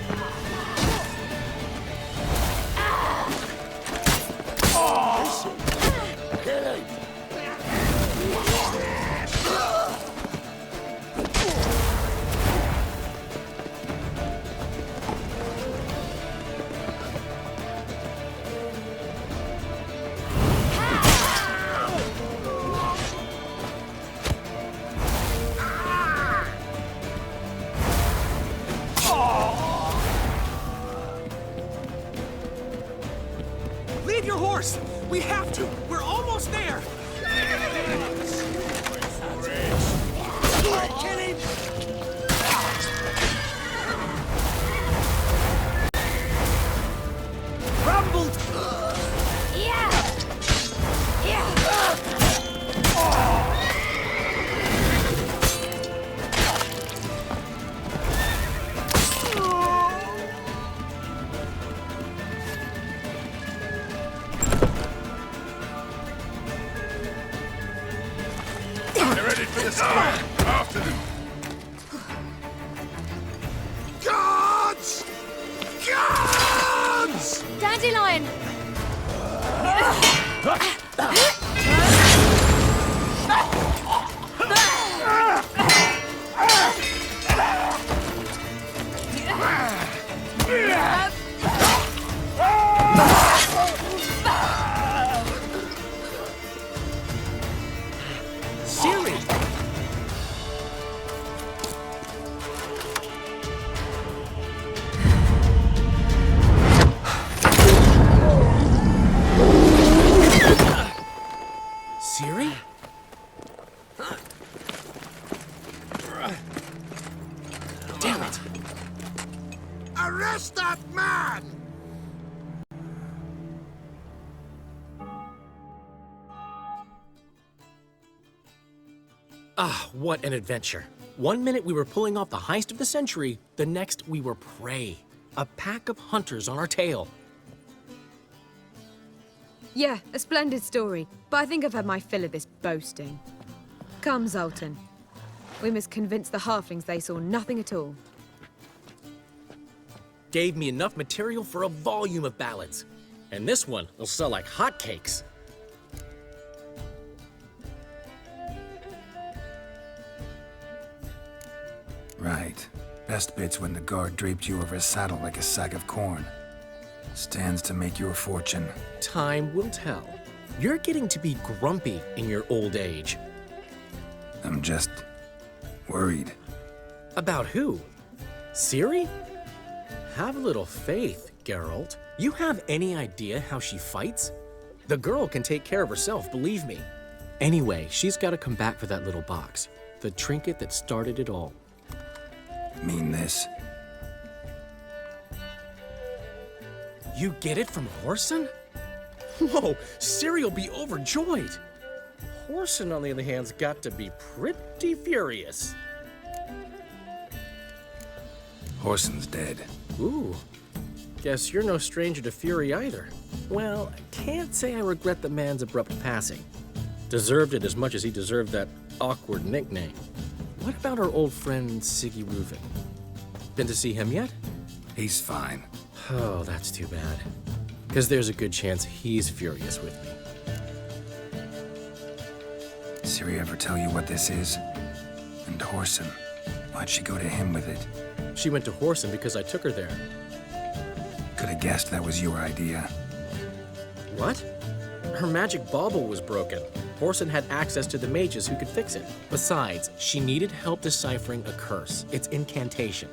Kill him. Leave your horse! We have to! We're almost there! Kill him! Rumbled! They're ready for the sky. After them. Guards! Guards! Dandelion! Siri! Siri? Damn it! Arrest that man! Ah, what an adventure. 1 minute we were pulling off the heist of the century, the next we were prey. A pack of hunters on our tail. Yeah, a splendid story, but I think I've had my fill of this boasting. Come, Zoltan. We must convince the halflings they saw nothing at all. Gave me enough material for a volume of ballads. And this one will sell like hotcakes. Right. Best bit's when the guard draped you over a saddle like a sack of corn. Stands to make you a fortune. Time will tell. You're getting to be grumpy in your old age. I'm just worried. About who? Ciri? Have a little faith, Geralt. You have any idea how she fights? The girl can take care of herself, believe me. Anyway, she's got to come back for that little box. The trinket that started it all. Mean this? You get it from Whoreson? Whoa, Ciri will be overjoyed. Whoreson, on the other hand, has got to be pretty furious. Whoreson's dead. Ooh, guess you're no stranger to fury either. Well, I can't say I regret the man's abrupt passing. Deserved it as much as he deserved that awkward nickname. What about our old friend Siggy Reuven? Been to see him yet? He's fine. Oh, that's too bad. Because there's a good chance he's furious with me. Ciri ever tell you what this is? And Whoreson, why'd she go to him with it? She went to Whoreson because I took her there. Could have guessed that was your idea. What? Her magic bauble was broken. Whoreson had access to the mages who could fix it. Besides, she needed help deciphering a curse. It's incantation.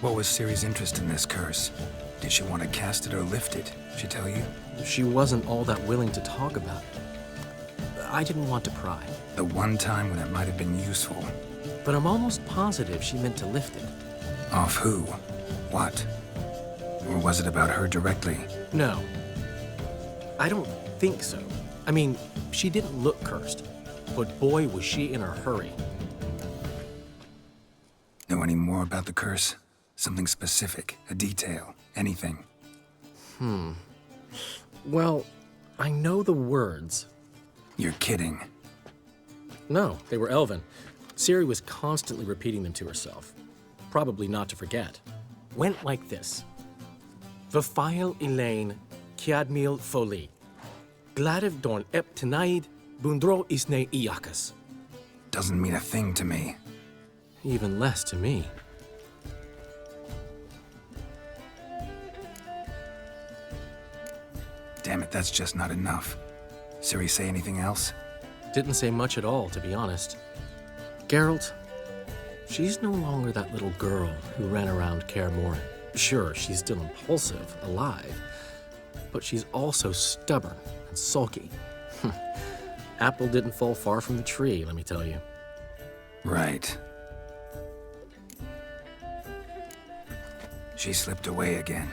What was Ciri's interest in this curse? Did she want to cast it or lift it? She tell you? She wasn't all that willing to talk about it. I didn't want to pry. The one time when it might have been useful. But I'm almost positive she meant to lift it. Off who? What? Or was it about her directly? No. I don't think so. I mean, she didn't look cursed. But boy, was she in a hurry. Know any more about the curse? Something specific, a detail, anything? Well, I know the words. You're kidding. No, they were Elven. Ciri was constantly repeating them to herself, probably not to forget. Went like this. Vafile Elaine, Kiadmil Foli. Gladiv Dorn Ep17, Bundro Isne Iakas. Doesn't mean a thing to me. Even less to me. Damn it, that's just not enough. Ciri say anything else? Didn't say much at all, to be honest. Geralt, she's no longer that little girl who ran around Kaer Morhen. Sure, she's still impulsive, alive, but she's also stubborn and sulky. Apple didn't fall far from the tree, let me tell you. Right. She slipped away again.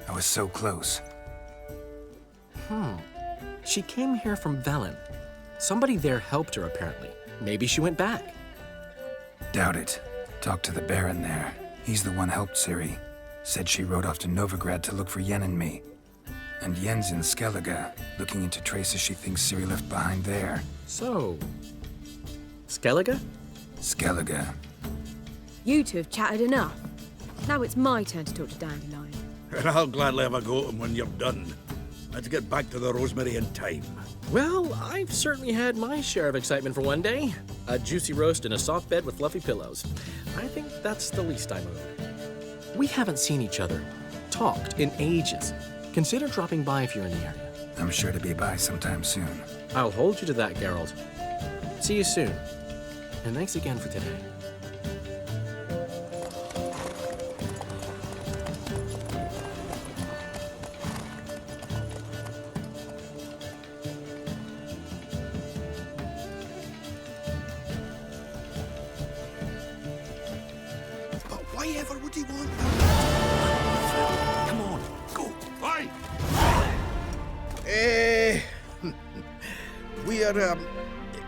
I was so close. She came here from Velen. Somebody there helped her, apparently. Maybe she went back. Doubt it. Talked to the Baron there. He's the one helped Ciri. Said she rode off to Novigrad to look for Yen and me. And Yen's in Skellige, looking into traces she thinks Ciri left behind there. So, Skellige? Skellige. You two have chatted enough. Now it's my turn to talk to Dandelion. I'll gladly have a go at him when you're done. Let's get back to the Rosemary in time. Well, I've certainly had my share of excitement for one day. A juicy roast in a soft bed with fluffy pillows. I think that's the least I'm owed. We haven't seen each other, talked in ages. Consider dropping by if you're in the area. I'm sure to be by sometime soon. I'll hold you to that, Geralt. See you soon. And thanks again for today. Why ever would he want Come on, go. Bye! We are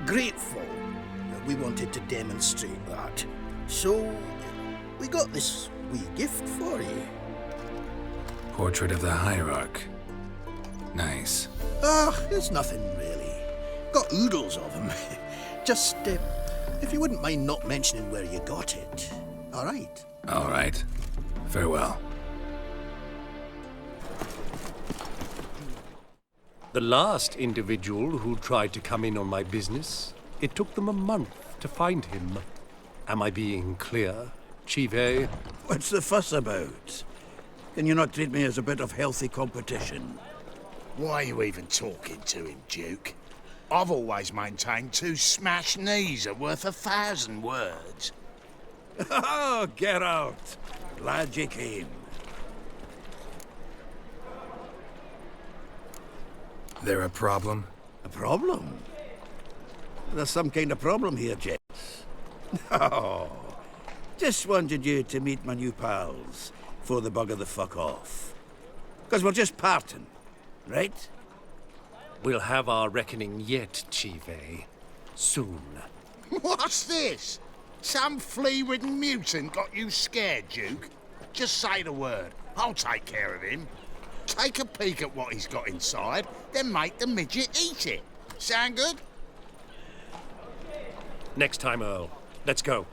grateful. We wanted to demonstrate that. So, we got this wee gift for you. Portrait of the Hierarch. Nice. It's nothing really. Got oodles of them. Just, if you wouldn't mind not mentioning where you got it. All right. All right. Farewell. The last individual who tried to come in on my business, it took them a month to find him. Am I being clear, Chive? What's the fuss about? Can you not treat me as a bit of healthy competition? Why are you even talking to him, Duke? I've always maintained 2 smashed knees are worth 1,000 words. Oh, get out! Glad you came. There a problem? A problem? There's some kind of problem here, Jess. Oh, just wanted you to meet my new pals before they bugger the fuck off. Because we're just parting, right? We'll have our reckoning yet, Chive. Soon. What's this? Some flea-ridden mutant got you scared, Duke? Just say the word. I'll take care of him. Take a peek at what he's got inside, then make the midget eat it. Sound good? Next time, Earl. Let's go.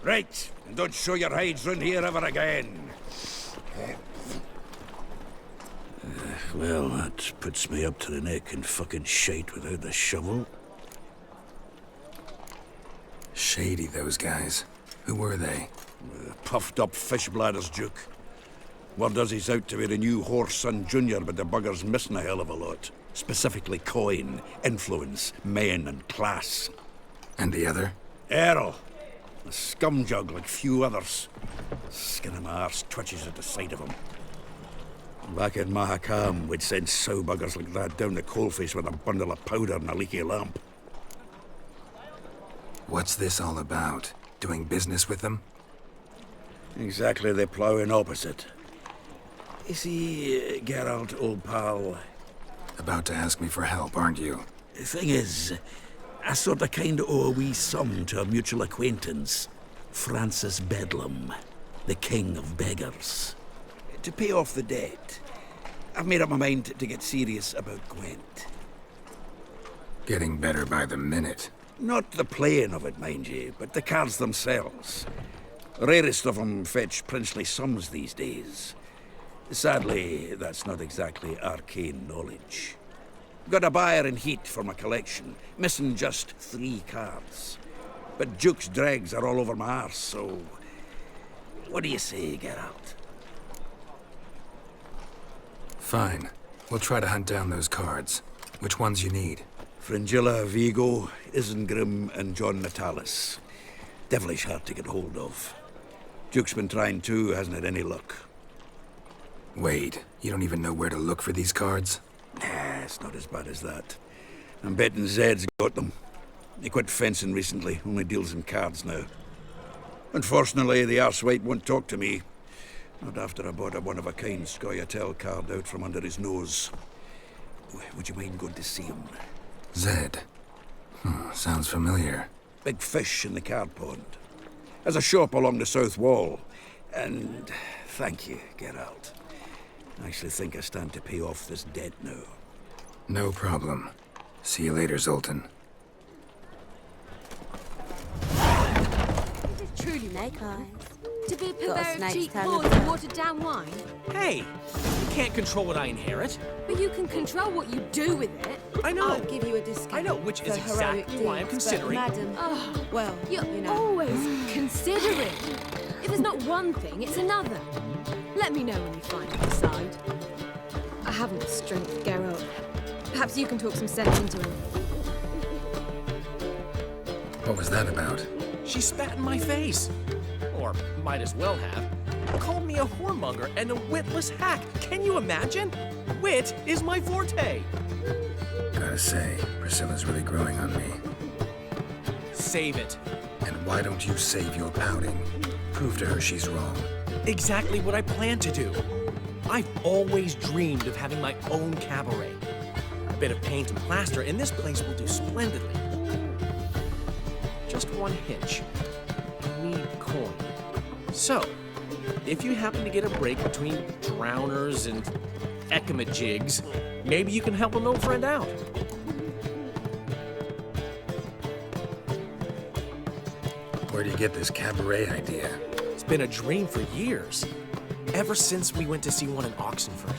Right, and don't show your hides round here ever again. Well, that puts me up to the neck in fucking shite without the shovel. Shady, those guys. Who were they? Puffed up fish bladders, Duke. Word does he's out to be the new Horse Son Jr., but the bugger's missing a hell of a lot. Specifically coin, influence, men, and class. And the other? Errol. A scumjug like few others. Skin of my arse twitches at the sight of him. Back in Mahakam, we'd send sow buggers like that down the coalface with a bundle of powder and a leaky lamp. What's this all about? Doing business with them? Exactly the ploughing opposite. You see, Geralt, old pal... About to ask me for help, aren't you? The thing is, I sort of kinda owe a wee sum to a mutual acquaintance. Francis Bedlam, the king of beggars. To pay off the debt, I've made up my mind to get serious about Gwent. Getting better by the minute. Not the playing of it, mind you, but the cards themselves. Rarest of them fetch princely sums these days. Sadly, that's not exactly arcane knowledge. Got a buyer in heat for my collection, missing just 3 cards. But Duke's dregs are all over my arse, so... What do you say, Geralt? Fine. We'll try to hunt down those cards. Which ones you need? Fringilla, Vigo, Isengrim, and John Natalis. Devilish hard to get hold of. Duke's been trying too, hasn't had any luck. Wait, you don't even know where to look for these cards? Nah, it's not as bad as that. I'm betting Zed's got them. He quit fencing recently, only deals in cards now. Unfortunately, the arsewite won't talk to me. Not after I bought a one-of-a-kind Scoia'tael card out from under his nose. Would you mind going to see him? Zed. Sounds familiar. Big fish in the card pond. Has a shop along the south wall. And thank you, Geralt. I actually think I stand to pay off this debt now. No problem. See you later, Zoltan. Truly make eyes. To be a Got a purveyor of snake's cheap tongue boys as and well. watered down wine? Hey, you can't control what I inherit. But you can control what you do with it. I know. I'll give you a discount. I know, which is for heroic exactly why I'm deeds, considering. But madam, Oh, well, you're you know. always considering. If it's not one thing, it's another. Let me know when you finally decide. I haven't the strength, Geralt. Perhaps you can talk some sense into him. What was that about? She spat in my face. Or might as well have. Called me a whoremonger and a witless hack. Can you imagine? Wit is my forte. Gotta say, Priscilla's really growing on me. Save it. And why don't you save your pouting? Prove to her she's wrong. Exactly what I plan to do. I've always dreamed of having my own cabaret. A bit of paint and plaster, and this place will do splendidly. Just one hitch. I need coin. So, if you happen to get a break between drowners and ekamajigs, maybe you can help an old friend out. Where do you get this cabaret idea? It's been a dream for years. Ever since we went to see one in Oxenford.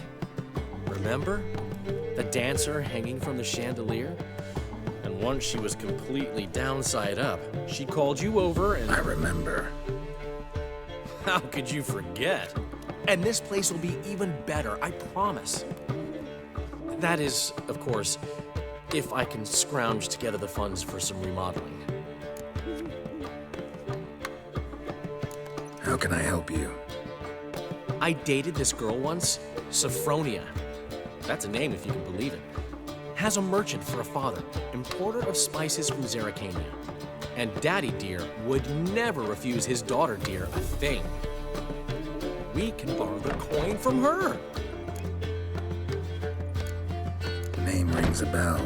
Remember? The dancer hanging from the chandelier? And once she was completely downside up, she called you over and... I remember. How could you forget? And this place will be even better, I promise. That is, of course, if I can scrounge together the funds for some remodeling. How can I help you? I dated this girl once, Sophronia. That's a name if you can believe it. Has a merchant for a father, importer of spices from Zerrikania. And Daddy Dear would never refuse his daughter Dear a thing. We can borrow the coin from her. Name rings a bell.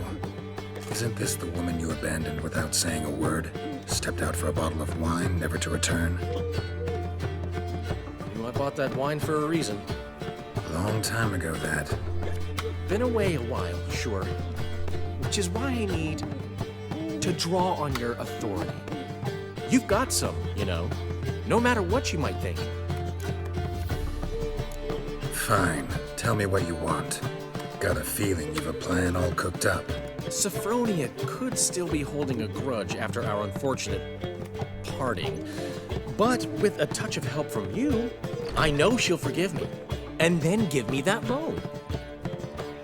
Isn't this the woman you abandoned without saying a word? Stepped out for a bottle of wine, never to return? I bought that wine for a reason. A long time ago, that. Been away a while, sure. Which is why I need to draw on your authority. You've got some, you know, no matter what you might think. Fine. Tell me what you want. Got a feeling you've a plan all cooked up. Sophronia could still be holding a grudge after our unfortunate parting. But with a touch of help from you, I know she'll forgive me. And then give me that loan.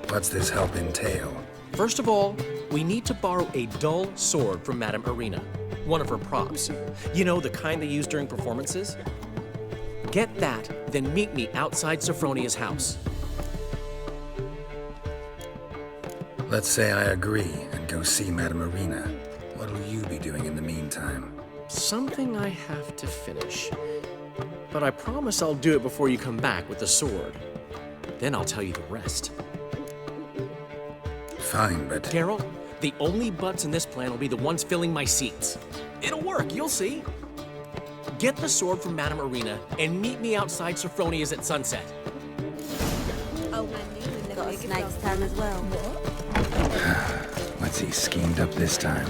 What's this help entail? First of all, we need to borrow a dull sword from Madame Arena. One of her props. You know, the kind they use during performances? Get that, then meet me outside Sophronia's house. Let's say I agree and go see Madame Arena. What'll you be doing in the meantime? Something I have to finish. But I promise I'll do it before you come back with the sword. Then I'll tell you the rest. Fine, but... Geralt, the only butts in this plan will be the ones filling my seats. It'll work, you'll see. Get the sword from Madame Arena and meet me outside Sophronia's at sunset. Oh, man, you got a snake's tongue as well. What's he schemed up this time?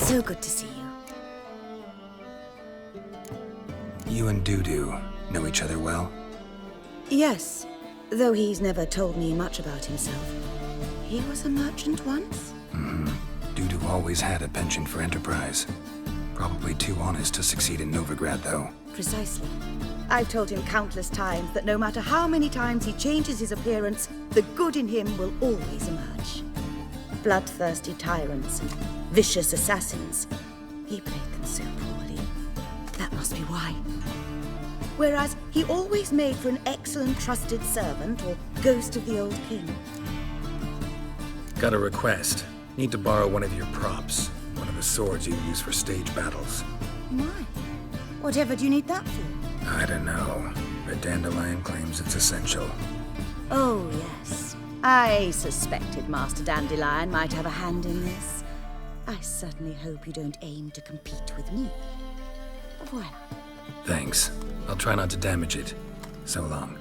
So good to see you. You and Dudu know each other well? Yes, though he's never told me much about himself. He was a merchant once? Dudu always had a penchant for enterprise. Probably too honest to succeed in Novigrad, though. Precisely. I've told him countless times that no matter how many times he changes his appearance, the good in him will always emerge. Bloodthirsty tyrants and vicious assassins. He played them so poorly. That must be why. Whereas he always made for an excellent trusted servant or ghost of the old king. Got a request. Need to borrow one of your props. One of the swords you use for stage battles. My. Whatever do you need that for? I don't know, but Dandelion claims it's essential. Oh, yes. I suspected Master Dandelion might have a hand in this. I certainly hope you don't aim to compete with me. Voilà. Thanks. I'll try not to damage it. So long.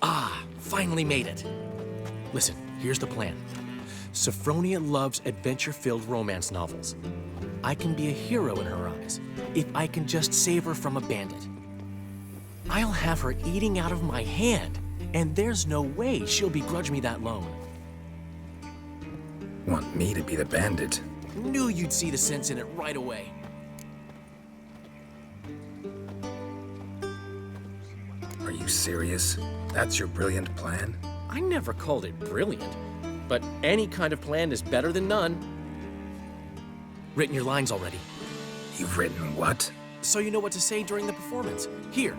Ah, finally made it. Listen, here's the plan. Sophronia loves adventure-filled romance novels. I can be a hero in her eyes if I can just save her from a bandit. I'll have her eating out of my hand, and there's no way she'll begrudge me that loan. Want me to be the bandit? Knew you'd see the sense in it right away. Are you serious? That's your brilliant plan? I never called it brilliant, but any kind of plan is better than none. Written your lines already. You've written what? So you know what to say during the performance. Here,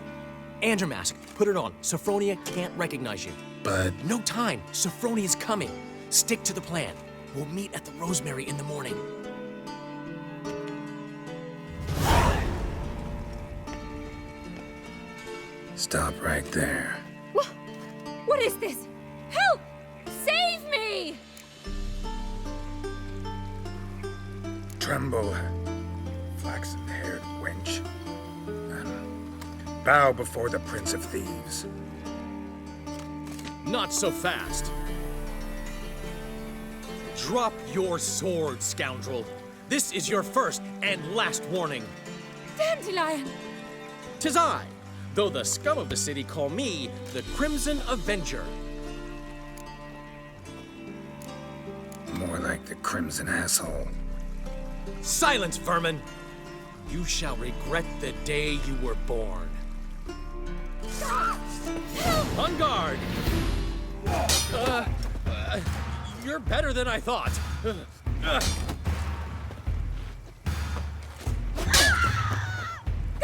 Andromask, put it on. Sophronia can't recognize you. But... No time. Sophronia's coming. Stick to the plan. We'll meet at the Rosemary in the morning. Stop right there. What is this? Help! Save me! Tremble, flaxen-haired wench. Bow before the Prince of Thieves. Not so fast. Drop your sword, scoundrel. This is your first and last warning. Dandelion! 'Tis I, though the scum of the city call me the Crimson Avenger. More like the Crimson Asshole. Silence, vermin! You shall regret the day you were born. On guard! You're better than I thought. Go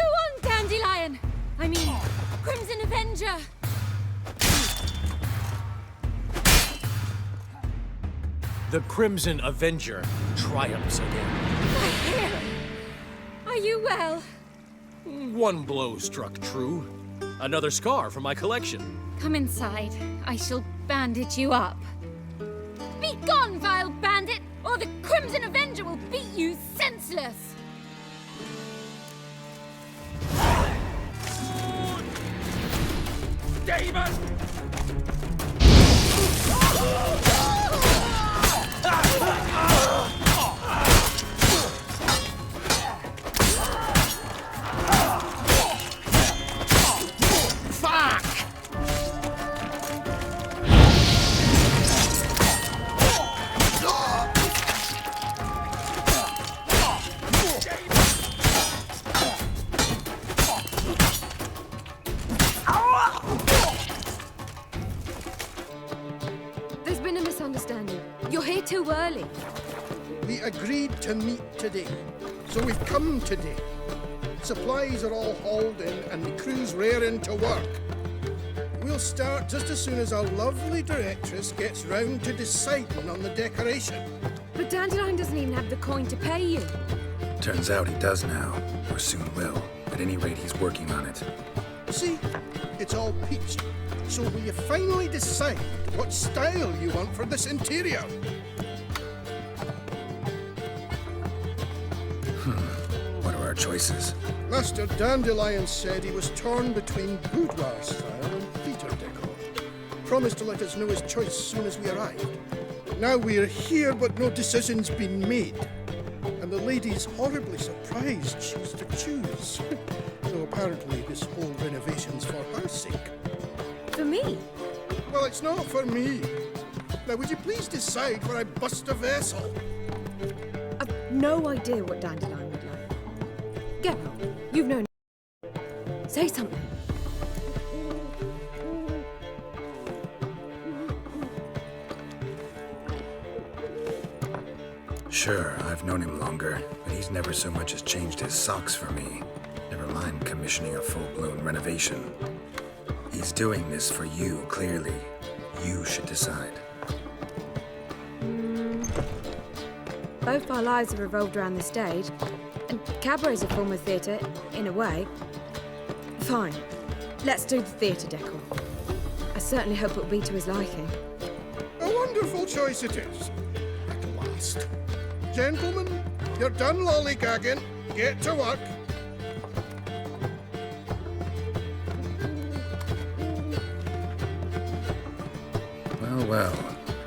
on, Dandelion! I mean, Crimson Avenger! The Crimson Avenger triumphs again. My hair! Are you well? One blow struck true. Another scar from my collection. Come inside. I shall bandage you up. Be gone, vile bandit, or the Crimson Avenger will beat you senseless! Demon! There's been a misunderstanding. You're here too early. We agreed to meet today, so we've come today. Supplies are all hauled in and the crew's raring to work. We'll start just as soon as our lovely directress gets round to deciding on the decoration. But Dandelion doesn't even have the coin to pay you. Turns out he does now, or soon will. At any rate, he's working on it. See, it's all peachy. So will you finally decide what style you want for this interior? What are our choices? Master Dandelion said he was torn between boudoir style and theatre decor. Promised to let us know his choice soon as we arrived. Now we're here, but no decision's been made. And the lady's horribly surprised she's to choose. Though apparently this whole renovation's for her sake. For me? Well, it's not for me. Now, would you please decide where I bust a vessel? I've no idea what Dandelion would like. Geralt, you've known. Say something. Sure, I've known him longer, but he's never so much as changed his socks for me. Never mind commissioning a full-blown renovation. He's doing this for you, clearly. You should decide. Both our lives have revolved around the stage, and cabaret's a form of theatre, in a way. Fine. Let's do the theatre decor. I certainly hope it'll be to his liking. A wonderful choice it is. At last. Gentlemen, you're done lollygagging. Get to work. Well,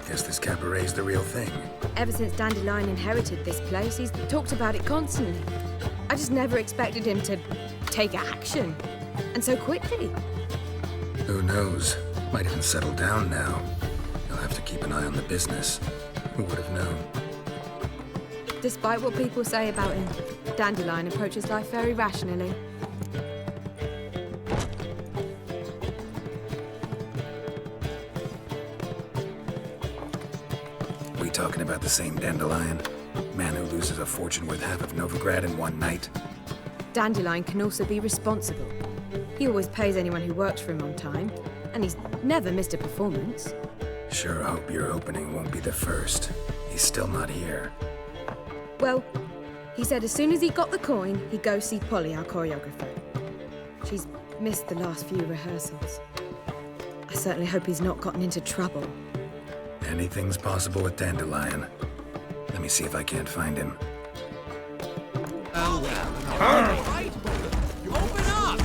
guess this cabaret's the real thing. Ever since Dandelion inherited this place, he's talked about it constantly. I just never expected him to take action. And so quickly. Who knows? Might even settle down now. You'll have to keep an eye on the business. Who would have known? Despite what people say about him, Dandelion approaches life very rationally. We talking about the same Dandelion? Man who loses a fortune worth half of Novigrad in one night? Dandelion can also be responsible. He always pays anyone who works for him on time, and he's never missed a performance. Sure hope your opening won't be the first. He's still not here. Well, he said as soon as he got the coin, he'd go see Polly, our choreographer. She's missed the last few rehearsals. I certainly hope he's not gotten into trouble. Anything's possible with Dandelion. Let me see if I can't find him. Oh, well. Right? Open up!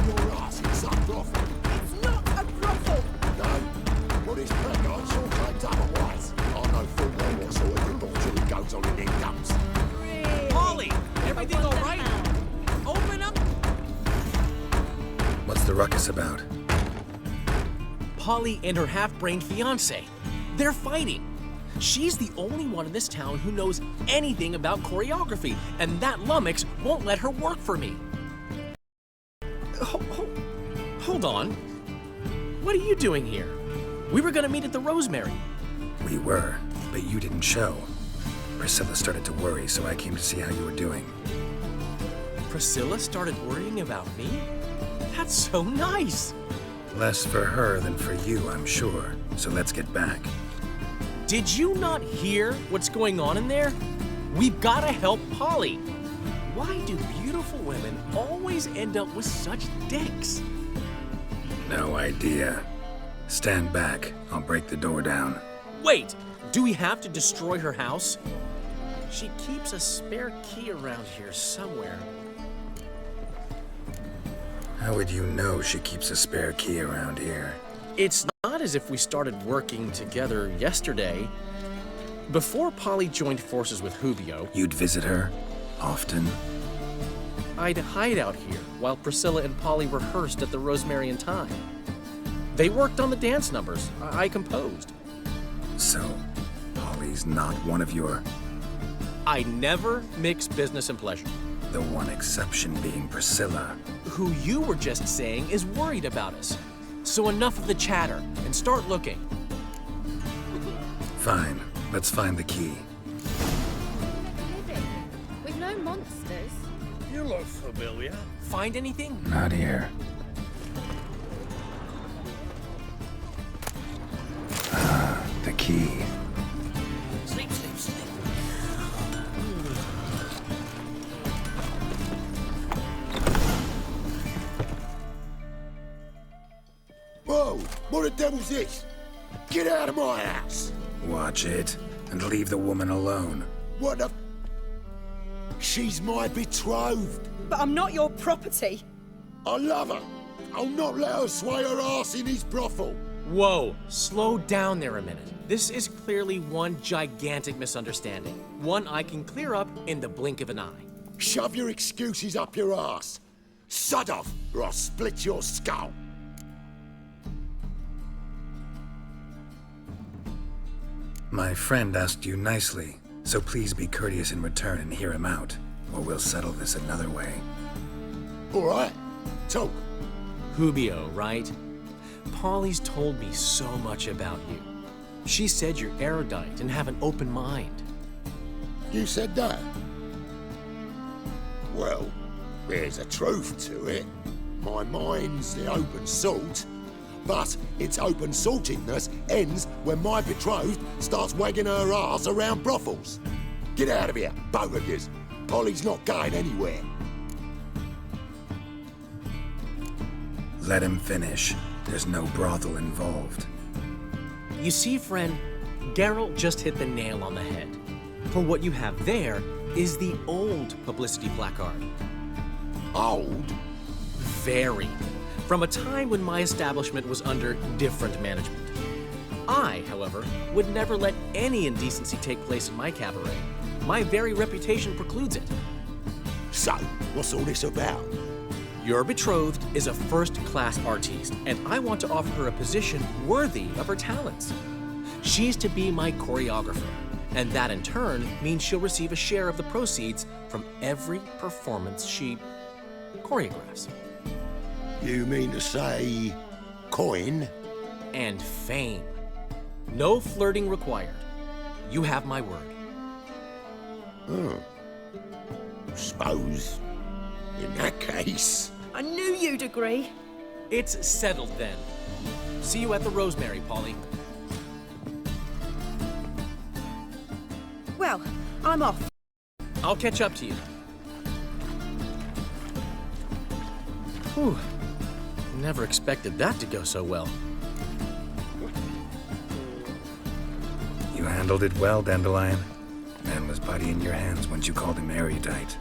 It's not a brothel! No, but it's Pegard's all claimed otherwise. I know full well what sort of debauchery goes on in them gums. Polly, everything all right? Open up! What's the ruckus about? Polly and her half-brained fiancé. They're fighting. She's the only one in this town who knows anything about choreography, and that lummox won't let her work for me. Hold on. What are you doing here? We were gonna meet at the Rosemary. We were, but you didn't show. Priscilla started to worry, so I came to see how you were doing. Priscilla started worrying about me? That's so nice. Less for her than for you, I'm sure. So let's get back. Did you not hear what's going on in there? We've got to help Polly. Why do beautiful women always end up with such dicks? No idea. Stand back. I'll break the door down. Wait! Do we have to destroy her house? She keeps a spare key around here somewhere. How would you know she keeps a spare key around here? It's not as if we started working together yesterday. Before Polly joined forces with Jubio, You'd visit her? Often? I'd hide out here while Priscilla and Polly rehearsed at the Rosemary and Thyme. They worked on the dance numbers I composed. So, Polly's not one of your... I never mix business and pleasure. The one exception being Priscilla. Who you were just saying is worried about us. So enough of the chatter, and start looking. Fine. Let's find the key. With no monsters. You look familiar. Find anything? Not here. The key. Sleep, sleep, sleep. Whoa! What the devil's this? Get out of my house! Watch it, and leave the woman alone. What the... She's my betrothed. But I'm not your property. I love her. I'll not let her sway her ass in his brothel. Whoa, slow down there a minute. This is clearly one gigantic misunderstanding. One I can clear up in the blink of an eye. Shove your excuses up your ass. Sod off, or I'll split your skull. My friend asked you nicely, so please be courteous in return and hear him out, or we'll settle this another way. All right, talk. Hubio, right? Polly's told me so much about you. She said you're erudite and have an open mind. You said that? Well, there's a truth to it. My mind's the open salt, but its open saltedness ends when my betrothed starts wagging her ass around brothels. Get out of here, both of yous. Polly's not going anywhere. Let him finish. There's no brothel involved. You see, friend, Geralt just hit the nail on the head. For what you have there is the old publicity placard. Old? Very. From a time when my establishment was under different management. I, however, would never let any indecency take place in my cabaret. My very reputation precludes it. So, what's all this about? Your betrothed is a first-class artiste, and I want to offer her a position worthy of her talents. She's to be my choreographer, and that in turn means she'll receive a share of the proceeds from every performance she choreographs. You mean to say coin? And fame. No flirting required. You have my word. Suppose, in that case... I knew you'd agree. It's settled then. See you at the Rosemary, Polly. Well, I'm off. I'll catch up to you. Whew. Never expected that to go so well. You handled it well, Dandelion. Man was body in your hands once you called him erudite.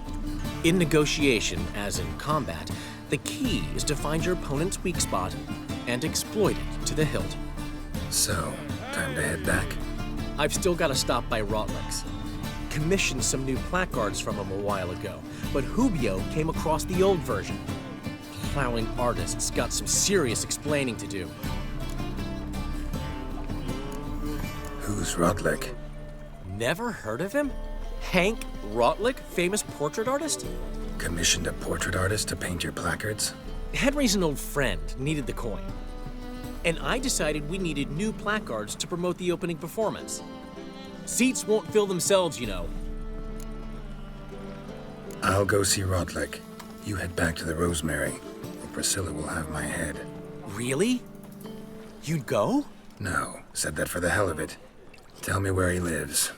In negotiation, as in combat, the key is to find your opponent's weak spot and exploit it to the hilt. So, time to head back? I've still got to stop by Rotlick's. Commissioned some new placards from him a while ago, but Hubio came across the old version. Plowing artists got some serious explaining to do. Who's Rotlick? Never heard of him? Hank Rotlick, famous portrait artist? Commissioned a portrait artist to paint your placards? Henry's an old friend, needed the coin. And I decided we needed new placards to promote the opening performance. Seats won't fill themselves, you know. I'll go see Rotlick. You head back to the Rosemary, or Priscilla will have my head. Really? You'd go? No, said that for the hell of it. Tell me where he lives.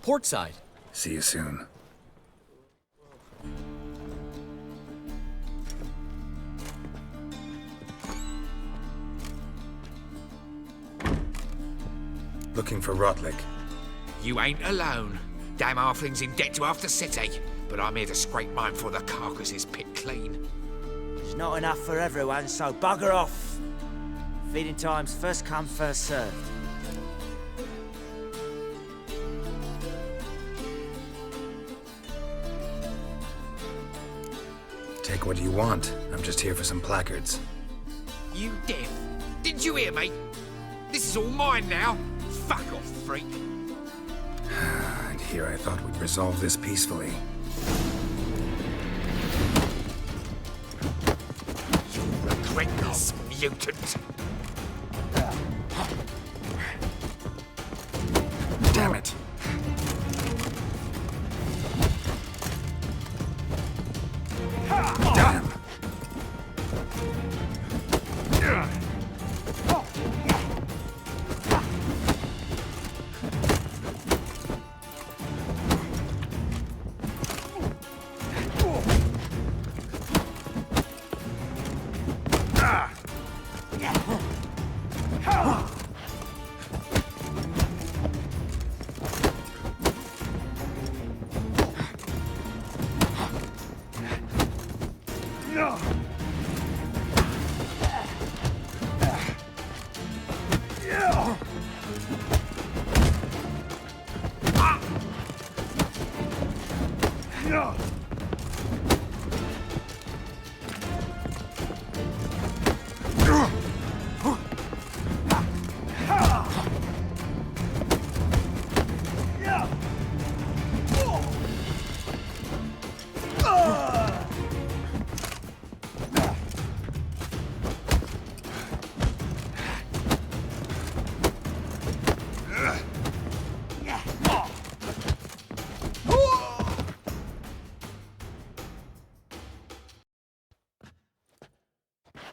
Portside. See you soon. Looking for Rotlick. You ain't alone. Damn halfling's in debt to half the city, but I'm here to scrape mine for the carcass's pit clean. There's not enough for everyone, so bugger off. Feeding time's first come, first served. Take what you want. I'm just here for some placards. You deaf? Didn't you hear me? This is all mine now. Fuck off, freak. And here I thought we'd resolve this peacefully. You'll regret this, mutant. Damn it. Damn.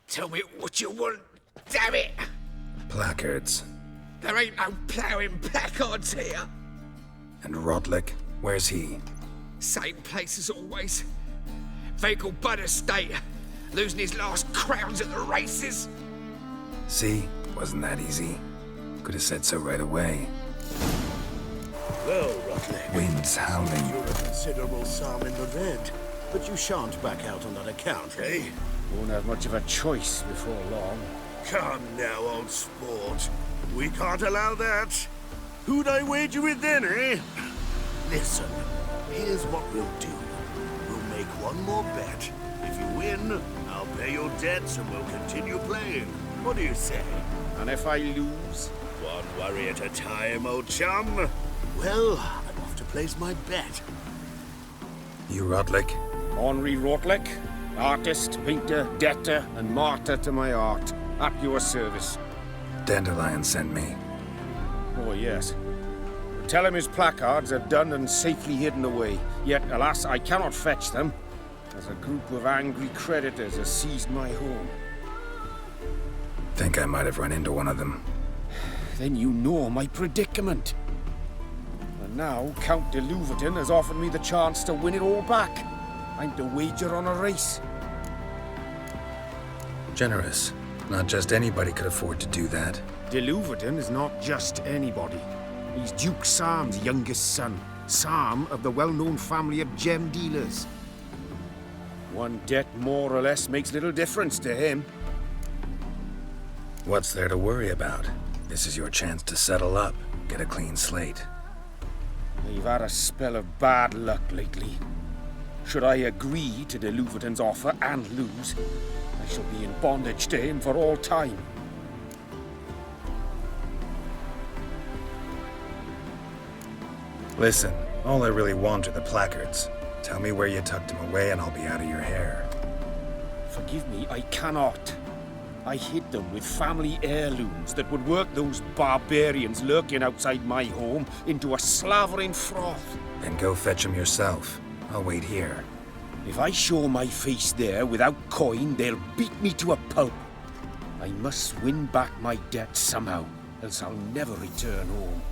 Tell me what you want, damn it! Placards. There ain't no ploughing placards here. And Rodlick, where's he? Same place as always. Vehicle Bud Estate, losing his last crowns at the races. See? Wasn't that easy? Could have said so right away. Well, Rutlick. Wind's howling. You're a considerable psalm in the red, but you shan't back out on that account, eh? Won't have much of a choice before long. Come now, old sport. We can't allow that. Who'd I wager with then, eh? Listen, here's what we'll do. We'll make one more bet. If you win, I'll pay your debts and we'll continue playing. What do you say? And if I lose? One worry at a time, old chum. Well, I'm off to place my bet. You Rodlick? Henri Rotlick, artist, painter, debtor, and martyr to my art. At your service. Dandelion sent me. Oh, yes. Tell him his placards are done and safely hidden away. Yet, alas, I cannot fetch them, as a group of angry creditors has seized my home. Think I might have run into one of them. Then you know my predicament. And now, Count de Louverton has offered me the chance to win it all back. I'm to wager on a race. Generous. Not just anybody could afford to do that. De Louverton is not just anybody. He's Duke Sam's youngest son. Sam of the well-known family of gem dealers. One debt more or less makes little difference to him. What's there to worry about? This is your chance to settle up, get a clean slate. I've had a spell of bad luck lately. Should I agree to de Louverton's offer and lose, I shall be in bondage to him for all time. Listen, all I really want are the placards. Tell me where you tucked them away and I'll be out of your hair. Forgive me, I cannot. I hid them with family heirlooms that would work those barbarians lurking outside my home into a slavering froth. Then go fetch them yourself. I'll wait here. If I show my face there without coin, they'll beat me to a pulp. I must win back my debt somehow, else I'll never return home.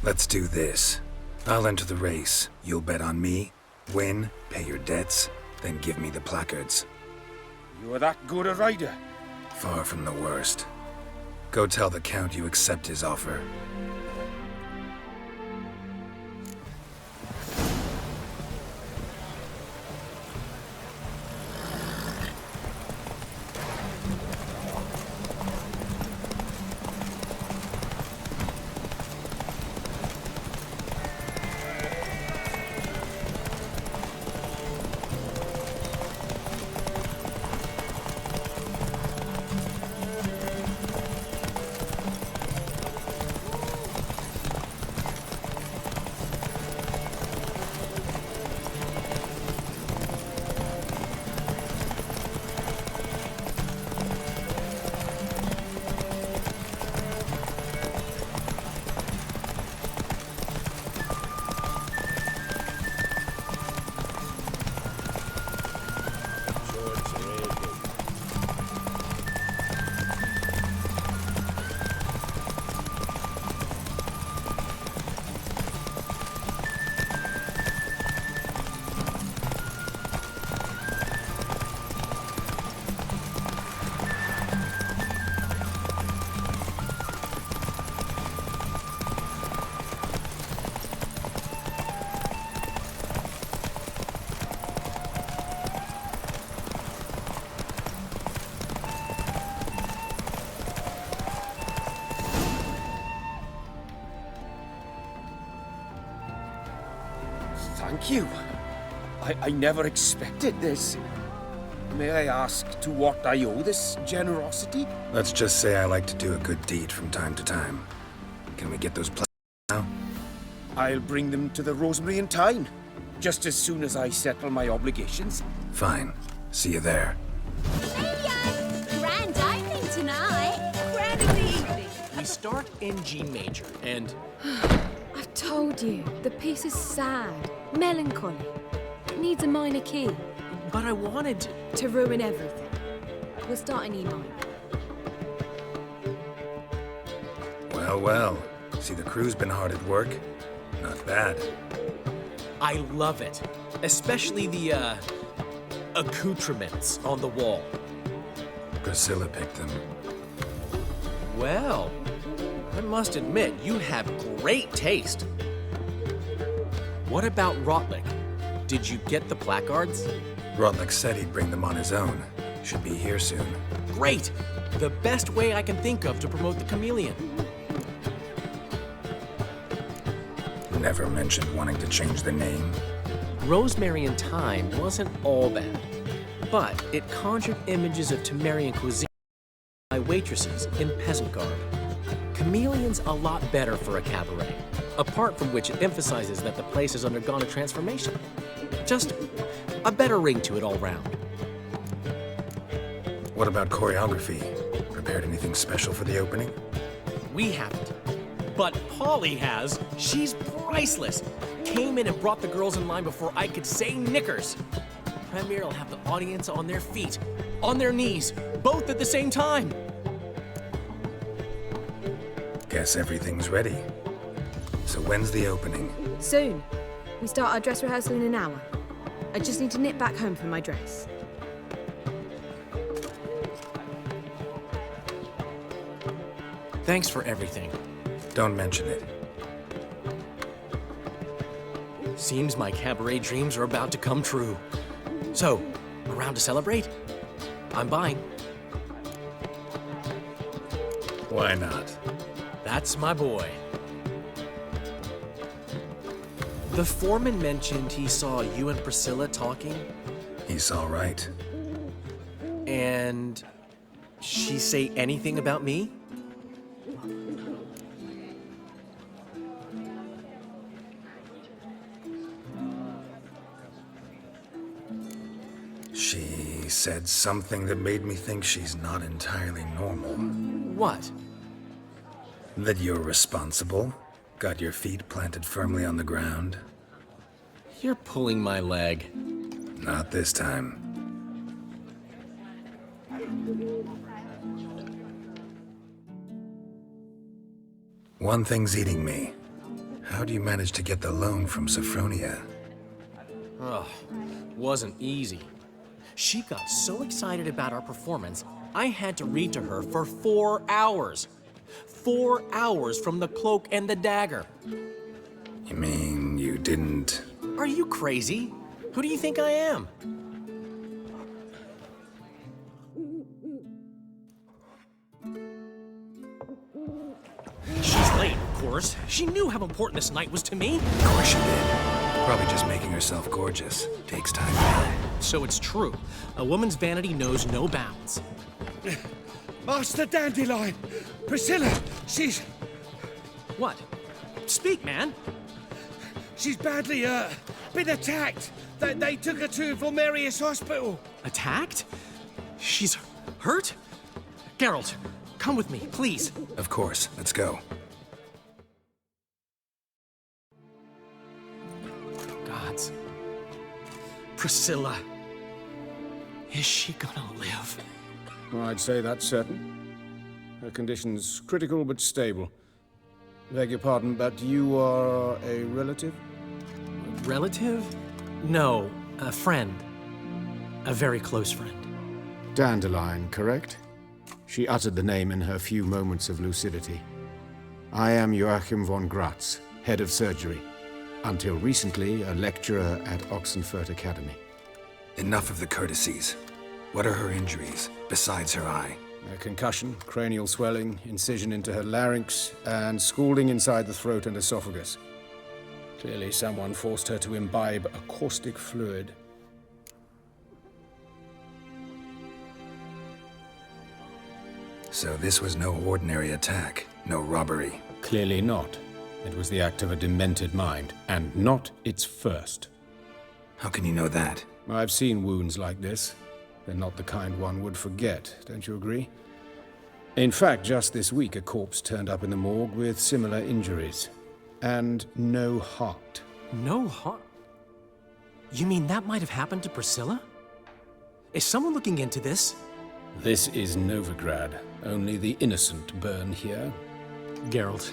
Let's do this. I'll enter the race. You'll bet on me, win, pay your debts, then give me the placards. You're that good a rider? Far from the worst. Go tell the Count you accept his offer. Thank you. I never expected this. May I ask to what I owe this generosity? Let's just say I like to do a good deed from time to time. Can we get those now? I'll bring them to the Rosemary in time, just as soon as I settle my obligations. Fine. See you there. Grand opening tonight. Grand of the evening. We start in G major, and... I've told you, the piece is sad, melancholy. It needs a minor key. But I wanted to ruin everything. We'll start in E minor. Well, well. See, the crew's been hard at work. Not bad. I love it. Especially the, accoutrements on the wall. Priscilla picked them. Well, I must admit, you have great taste. What about Rotlick? Did you get the placards? Rotlick said he'd bring them on his own. Should be here soon. Great! The best way I can think of to promote the chameleon. Never mentioned wanting to change the name. Rosemary in Time wasn't all bad, but it conjured images of Temerian cuisine by waitresses in peasant garb. Chameleon's a lot better for a cabaret, apart from which it emphasizes that the place has undergone a transformation. Just a better ring to it all round. What about choreography? Prepared anything special for the opening? We haven't. But Polly has. She's priceless. Came in and brought the girls in line before I could say knickers. Premiere will have the audience on their feet, on their knees, both at the same time. Guess everything's ready. So when's the opening? Soon. We start our dress rehearsal in an hour. I just need to nip back home for my dress. Thanks for everything. Don't mention it. Seems my cabaret dreams are about to come true. So, around to celebrate? I'm buying. Why not? That's my boy. The foreman mentioned he saw you and Priscilla talking. He saw right. And she say anything about me? She said something that made me think she's not entirely normal. What? That you're responsible, got your feet planted firmly on the ground. You're pulling my leg. Not this time. One thing's eating me. How do you manage to get the loan from Sophronia? Ugh, wasn't easy. She got so excited about our performance, I had to read to her for 4 hours. 4 hours from The Cloak and the Dagger. You mean you didn't... Are you crazy? Who do you think I am? She's late, of course. She knew how important this night was to me. Of course she did. Probably just making herself gorgeous. Takes time. So it's true. A woman's vanity knows no bounds. Master Dandelion! Priscilla, she's... What? Speak, man. She's badly, been attacked. They took her to Vulmerius Hospital. Attacked? She's hurt? Geralt, come with me, please. Of course. Let's go. Gods. Priscilla. Is she gonna live? I'd say that's certain. Her condition's critical but stable. Beg your pardon, but you are a relative? Relative? No, a friend. A very close friend. Dandelion, correct? She uttered the name in her few moments of lucidity. I am Joachim von Gratz, head of surgery. Until recently, a lecturer at Oxenfurt Academy. Enough of the courtesies. What are her injuries, besides her eye? A concussion, cranial swelling, incision into her larynx, and scalding inside the throat and esophagus. Clearly someone forced her to imbibe a caustic fluid. So this was no ordinary attack, no robbery. Clearly not. It was the act of a demented mind, and not its first. How can you know that? I've seen wounds like this. They're not the kind one would forget, don't you agree? In fact, just this week, a corpse turned up in the morgue with similar injuries. And no heart. No heart? You mean that might have happened to Priscilla? Is someone looking into this? This is Novigrad. Only the innocent burn here. Geralt,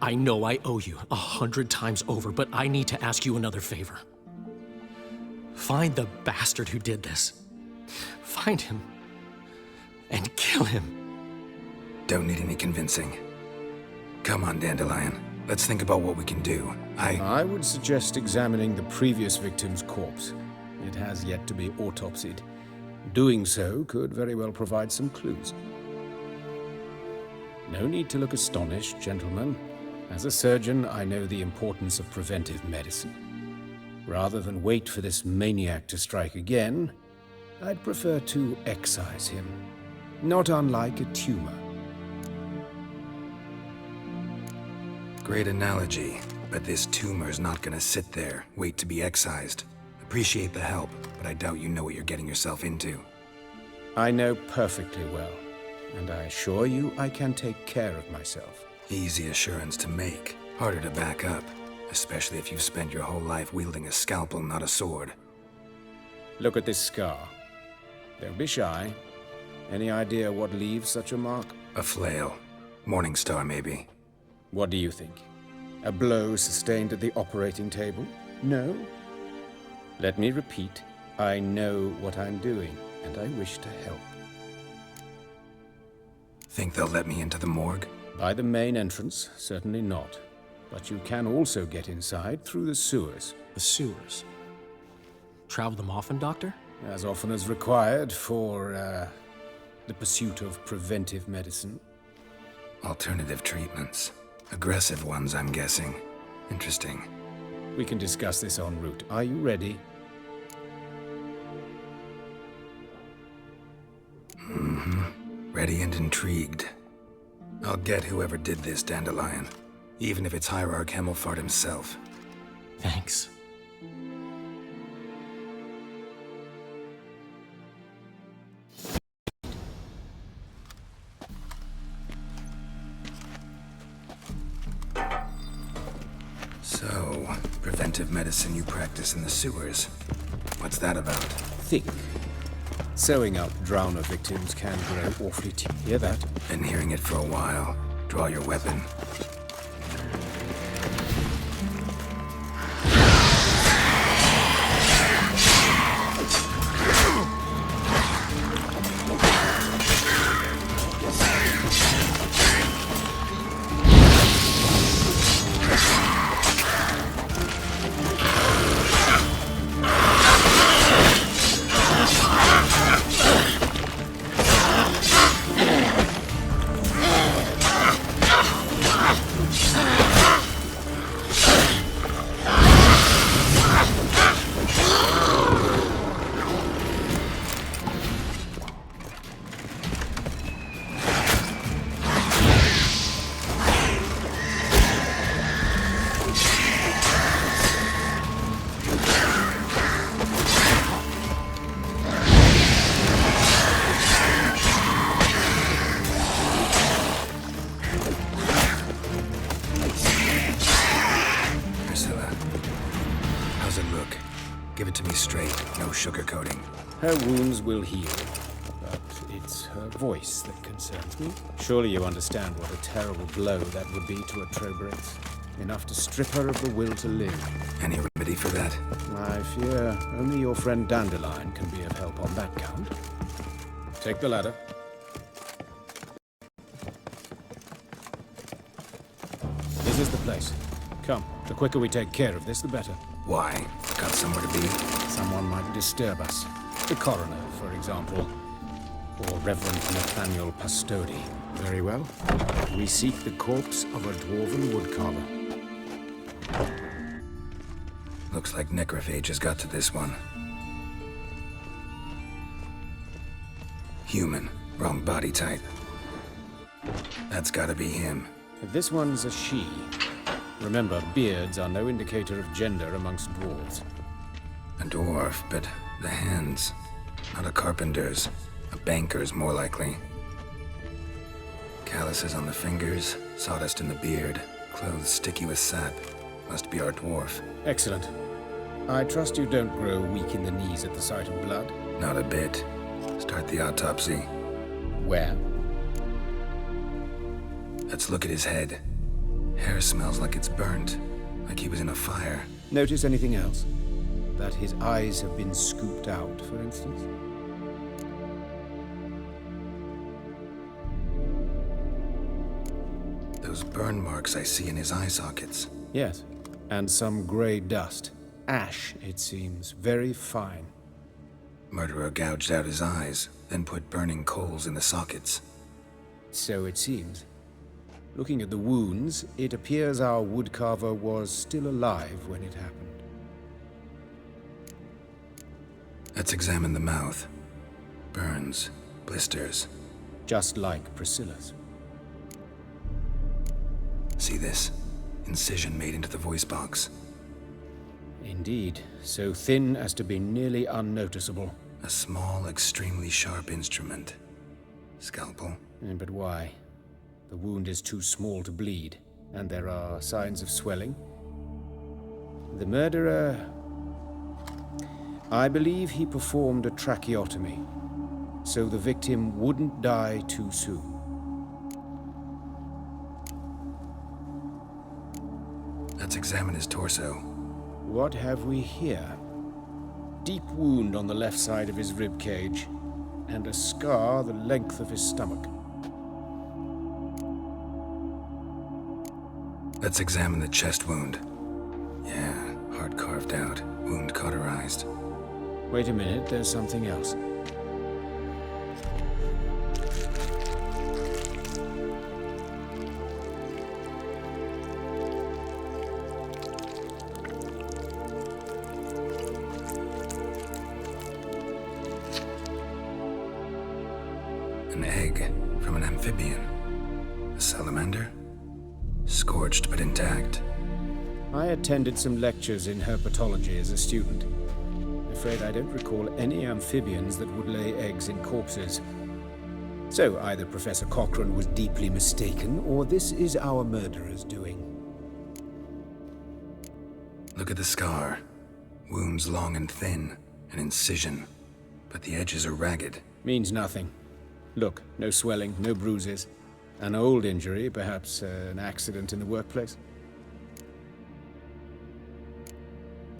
I know I owe you 100 times over, but I need to ask you another favor. Find the bastard who did this. Find him and kill him. Don't need any convincing. Come on, Dandelion. Let's think about what we can do. I would suggest examining the previous victim's corpse. It has yet to be autopsied. Doing so could very well provide some clues. No need to look astonished, gentlemen. As a surgeon, I know the importance of preventive medicine. Rather than wait for this maniac to strike again, I'd prefer to excise him. Not unlike a tumor. Great analogy, but this tumor's not gonna sit there, wait to be excised. Appreciate the help, but I doubt you know what you're getting yourself into. I know perfectly well, and I assure you I can take care of myself. Easy assurance to make, harder to back up, especially if you've spent your whole life wielding a scalpel, not a sword. Look at this scar. Don't be shy. Any idea what leaves such a mark? A flail. Morning Star, maybe. What do you think? A blow sustained at the operating table? No? Let me repeat. I know what I'm doing, and I wish to help. Think they'll let me into the morgue? By the main entrance, certainly not. But you can also get inside through the sewers. The sewers? Travel them often, Doctor? As often as required for, the pursuit of preventive medicine. Alternative treatments. Aggressive ones, I'm guessing. Interesting. We can discuss this en route. Are you ready? Mm-hmm. Ready and intrigued. I'll get whoever did this, Dandelion. Even if it's Hierarch Hemmelfart himself. Thanks. So, preventive medicine you practice in the sewers. What's that about? Think. Sewing up drowner victims can grow awfully Hear that? Been hearing it for a while. Draw your weapon. Give it to me straight, no sugarcoating. Her wounds will heal, but it's her voice that concerns me. Surely you understand what a terrible blow that would be to a Trobreath. Enough to strip her of the will to live. Any remedy for that? I fear only your friend Dandelion can be of help on that count. Take the ladder. This is the place. Come, the quicker we take care of this, the better. Why? Got somewhere to be? Someone might disturb us. The coroner, for example. Or Reverend Nathaniel Pastodi. Very well. We seek the corpse of a dwarven woodcarver. Looks like necrophages got to this one. Human. Wrong body type. That's gotta be him. This one's a she. Remember, beards are no indicator of gender amongst dwarves. A dwarf, but the hands. Not a carpenter's. A banker's, more likely. Calluses on the fingers, sawdust in the beard, clothes sticky with sap. Must be our dwarf. Excellent. I trust you don't grow weak in the knees at the sight of blood. Not a bit. Start the autopsy. Where? Let's look at his head. Hair smells like it's burnt, like he was in a fire. Notice anything else? That his eyes have been scooped out, for instance? Those burn marks I see in his eye sockets. Yes, and some grey dust. Ash, it seems. Very fine. Murderer gouged out his eyes, then put burning coals in the sockets. So it seems. Looking at the wounds, it appears our woodcarver was still alive when it happened. Let's examine the mouth. Burns, blisters. Just like Priscilla's. See this? Incision made into the voice box. Indeed, so thin as to be nearly unnoticeable. A small, extremely sharp instrument. Scalpel? But why? The wound is too small to bleed, and there are signs of swelling. The murderer... I believe he performed a tracheotomy, so the victim wouldn't die too soon. Let's examine his torso. What have we here? Deep wound on the left side of his rib cage, and a scar the length of his stomach. Let's examine the chest wound. Yeah, heart carved out, wound cauterized. Wait a minute, there's something else. An egg from an amphibian. A salamander? Scorched but intact. I attended some lectures in herpetology as a student. Afraid I don't recall any amphibians that would lay eggs in corpses. So either Professor Cochrane was deeply mistaken, or this is our murderer's doing. Look at the scar. Wounds long and thin. An incision. But the edges are ragged. Means nothing. Look, no swelling, no bruises. An old injury, perhaps an accident in the workplace.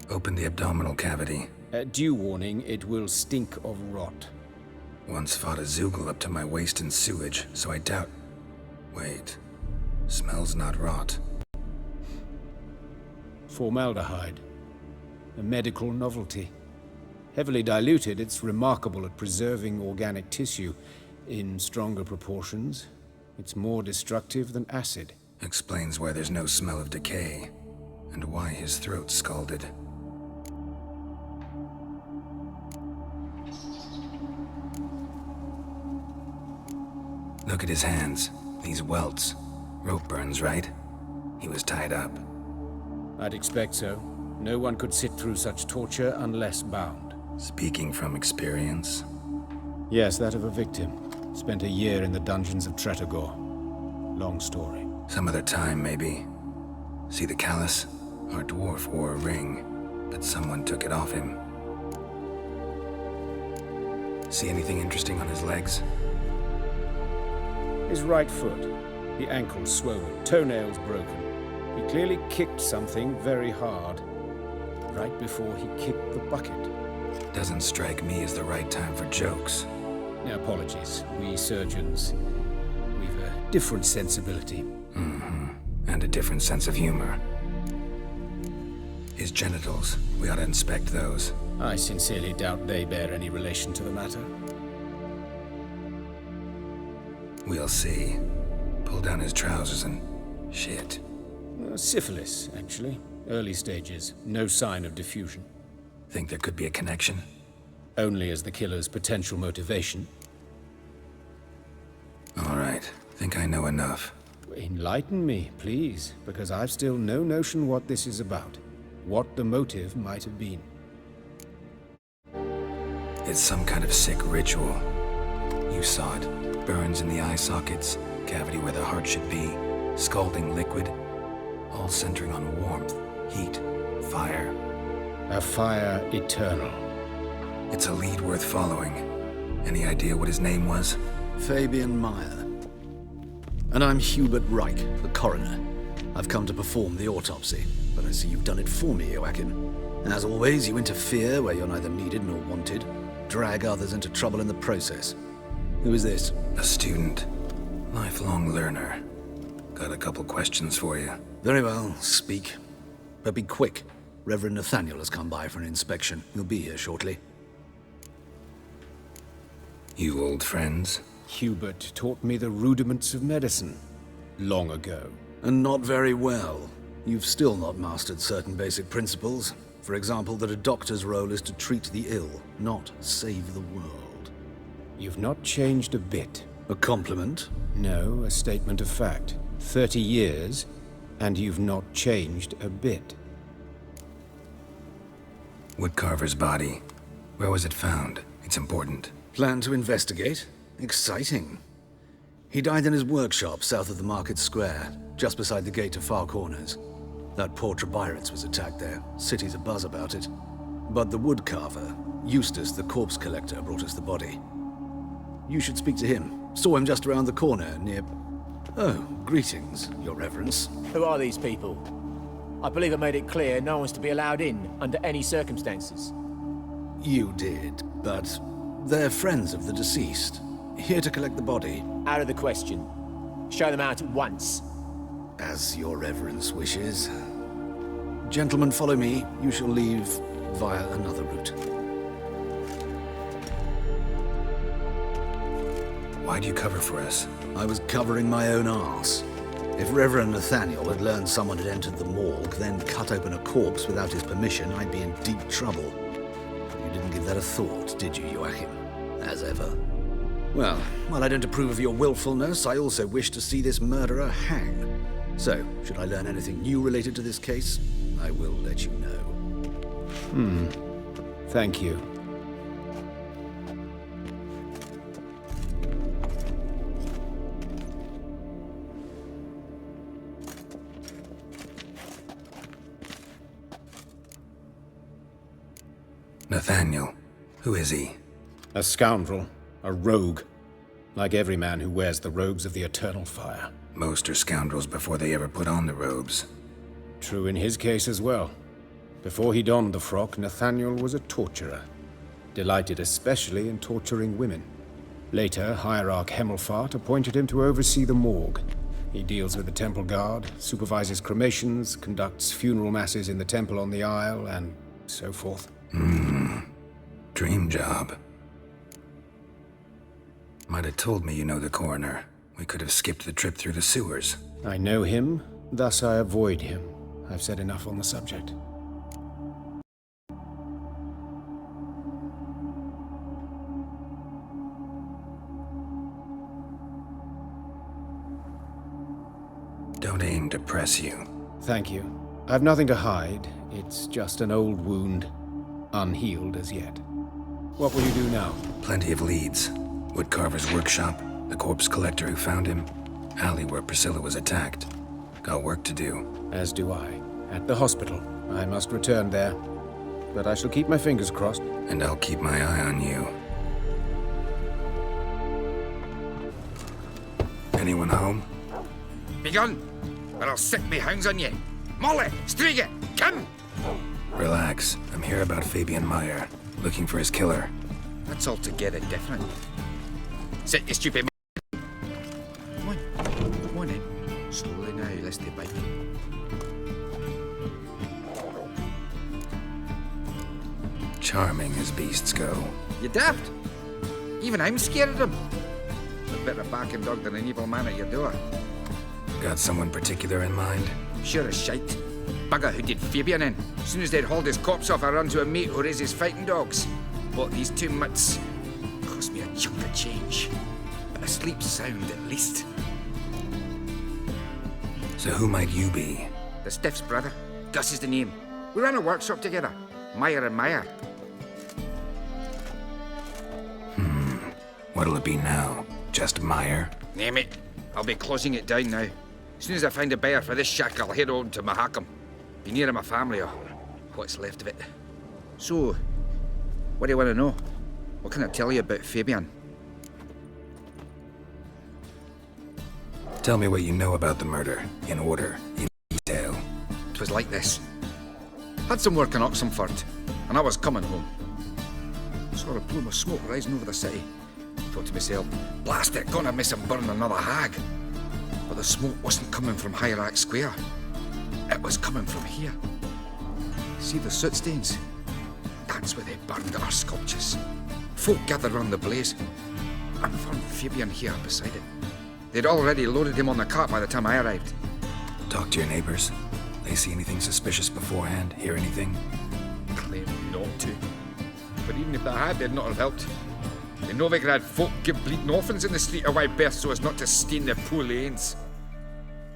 Open the abdominal cavity. Due warning, it will stink of rot. Once fought a Zoogle up to my waist in sewage, so I doubt... Wait. Smells not rot. Formaldehyde. A medical novelty. Heavily diluted, it's remarkable at preserving organic tissue. In stronger proportions, it's more destructive than acid. Explains why there's no smell of decay, and why his throat's scalded. Look at his hands. These welts. Rope burns, right? He was tied up. I'd expect so. No one could sit through such torture unless bound. Speaking from experience? Yes, that of a victim. Spent a year in the dungeons of Tretogor. Long story. Some other time, maybe. See the callus? Our dwarf wore a ring, but someone took it off him. See anything interesting on his legs? His right foot. The ankle swollen, toenails broken. He clearly kicked something very hard. Right before he kicked the bucket. Doesn't strike me as the right time for jokes. Apologies. We surgeons, we've a different sensibility. Mm-hmm. And a different sense of humor. His genitals. We ought to inspect those. I sincerely doubt they bear any relation to the matter. We'll see. Pull down his trousers and... shit. Syphilis, actually. Early stages, no sign of diffusion. Think there could be a connection? Only as the killer's potential motivation. All right, think I know enough. Enlighten me, please, because I've still no notion what this is about. What the motive might have been. It's some kind of sick ritual. You saw it. Burns in the eye sockets, cavity where the heart should be, scalding liquid, all centering on warmth, heat, fire. A fire eternal. It's a lead worth following. Any idea what his name was? Fabian Meyer. And I'm Hubert Reich, the coroner. I've come to perform the autopsy, but I see you've done it for me, Joachim. As always, you interfere where you're neither needed nor wanted, drag others into trouble in the process. Who is this? A student. Lifelong learner. Got a couple questions for you. Very well, speak. But be quick. Reverend Nathaniel has come by for an inspection. He'll be here shortly. You old friends? Hubert taught me the rudiments of medicine. Long ago. And not very well. You've still not mastered certain basic principles. For example, that a doctor's role is to treat the ill, not save the world. You've not changed a bit. A compliment? No, a statement of fact. 30 years, and you've not changed a bit. Woodcarver's body. Where was it found? It's important. Plan to investigate? Exciting. He died in his workshop south of the market square, just beside the gate to Far Corners. That poor Trebirates was attacked there. City's abuzz about it. But the woodcarver, Eustace the corpse collector, brought us the body. You should speak to him. Saw him just around the corner near... Oh, greetings, Your Reverence. Who are these people? I believe I made it clear no one's to be allowed in under any circumstances. You did, but they're friends of the deceased. Here to collect the body. Out of the question. Show them out at once. As Your Reverence wishes. Gentlemen, follow me. You shall leave via another route. Why'd you cover for us? I was covering my own arse. If Reverend Nathaniel had learned someone had entered the morgue, then cut open a corpse without his permission, I'd be in deep trouble. You didn't give that a thought, did you, Joachim? As ever. Well, while I don't approve of your willfulness, I also wish to see this murderer hang. So, should I learn anything new related to this case, I will let you know. Thank you. Nathaniel. Who is he? A scoundrel. A rogue. Like every man who wears the robes of the Eternal Fire. Most are scoundrels before they ever put on the robes. True in his case as well. Before he donned the frock, Nathaniel was a torturer. Delighted especially in torturing women. Later, Hierarch Hemmelfart appointed him to oversee the morgue. He deals with the temple guard, supervises cremations, conducts funeral masses in the temple on the Isle, and so forth. Dream job. Might have told me you know the coroner. We could have skipped the trip through the sewers. I know him, thus I avoid him. I've said enough on the subject. Don't aim to press you. Thank you. I've nothing to hide. It's just an old wound, unhealed as yet. What will you do now? Plenty of leads. Woodcarver's workshop, the corpse collector who found him, alley where Priscilla was attacked. Got work to do. As do I. At the hospital. I must return there. But I shall keep my fingers crossed. And I'll keep my eye on you. Anyone home? Begone, or I'll set me hounds on you. Molly, Striga, come! Relax. I'm here about Fabian Meyer. Looking for his killer. That's altogether different. Sit, you stupid Come on in. Slowly now, lest they bite. Charming as beasts go. You daft? Even I'm scared of them. A better barking dog than an evil man at your door. Got someone particular in mind? Sure as shite. Bugger who did Fabian in. As soon as they'd hauled his corpse off, I run to a mate who raises fighting dogs. Bought these 2 mutts. Cost me a chunk of change. But I sleep sound at least. So who might you be? The Stiff's brother. Gus is the name. We ran a workshop together. Meyer and Meyer. What'll it be now? Just Meyer? Name it. I'll be closing it down now. As soon as I find a buyer for this shack, I'll head on to Mahakam. Be near my family, or what's left of it. So, what do you want to know? What can I tell you about Fabian? Tell me what you know about the murder, in order, in detail. It was like this. Had some work in Oxenford, and I was coming home. Saw a plume of smoke rising over the city. Thought to myself, blast it, gonna miss him burn another hag. But the smoke wasn't coming from Hierarch Square. It was coming from here. See the soot stains? That's where they burned our sculptures. Folk gathered round the blaze, and found Fabian here beside it. They'd already loaded him on the cart by the time I arrived. Talk to your neighbors. They see anything suspicious beforehand? Hear anything? Claim not to. But even if they had, they'd not have helped. They know they could have folk give bleeding orphans in the street of White Birth so as not to stain their poor lanes.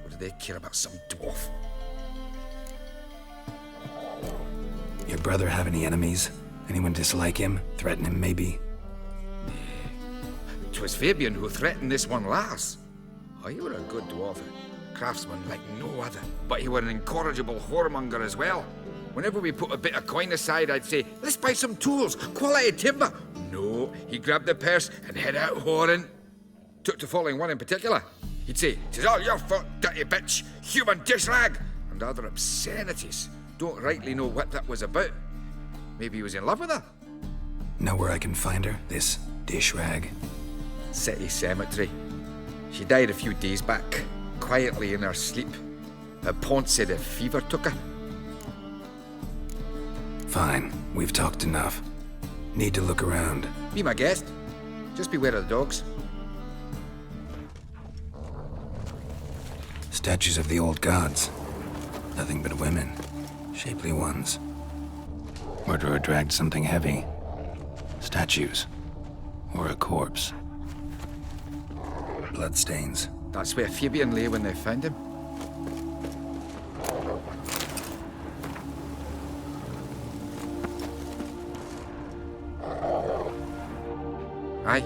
What do they care about some dwarf? Your brother have any enemies? Anyone dislike him? Threaten him, maybe? 'Twas Fabian who threatened this one last. Oh, he were a good dwarf, a craftsman like no other. But he were an incorrigible whoremonger as well. Whenever we put a bit of coin aside, I'd say, let's buy some tools, quality timber. No, he grabbed the purse and head out whoring. Took to following one in particular. He'd say, "'Tis all your fault, dirty bitch, human dish rag," and other obscenities. Don't rightly know what that was about. Maybe he was in love with her. Know where I can find her, this dish rag? City cemetery. She died a few days back, quietly in her sleep. Her pont said a fever took her. Fine, we've talked enough. Need to look around. Be my guest. Just beware of the dogs. Statues of the old gods. Nothing but women. Shapely ones. Murderer dragged something heavy. Statues. Or a corpse. Bloodstains. That's where Fabian lay when they found him. Aye.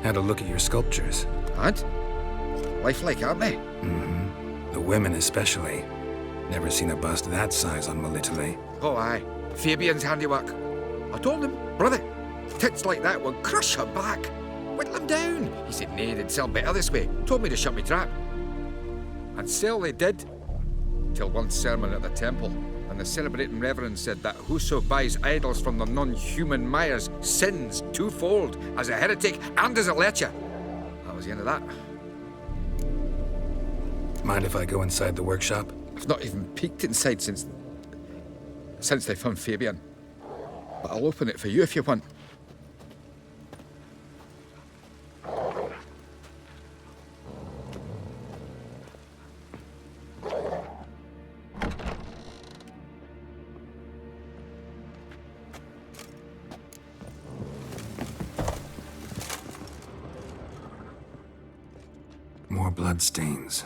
Had a look at your sculptures. And? Lifelike, aren't they? Mm-hmm. The women especially. Never seen a bust that size on Melitele. Oh, aye. Fabian's handiwork. I told him, brother, tits like that will crush her back. Whittle him down. He said, nay, they'd sell better this way. Told me to shut me trap. And sell they did. Till one sermon at the temple, and the celebrating reverend said that whoso buys idols from the non-human Myers sins twofold, as a heretic and as a lecher. That was the end of that. Mind if I go inside the workshop? I've not even peeked inside since they found Fabian. But I'll open it for you if you want. More bloodstains,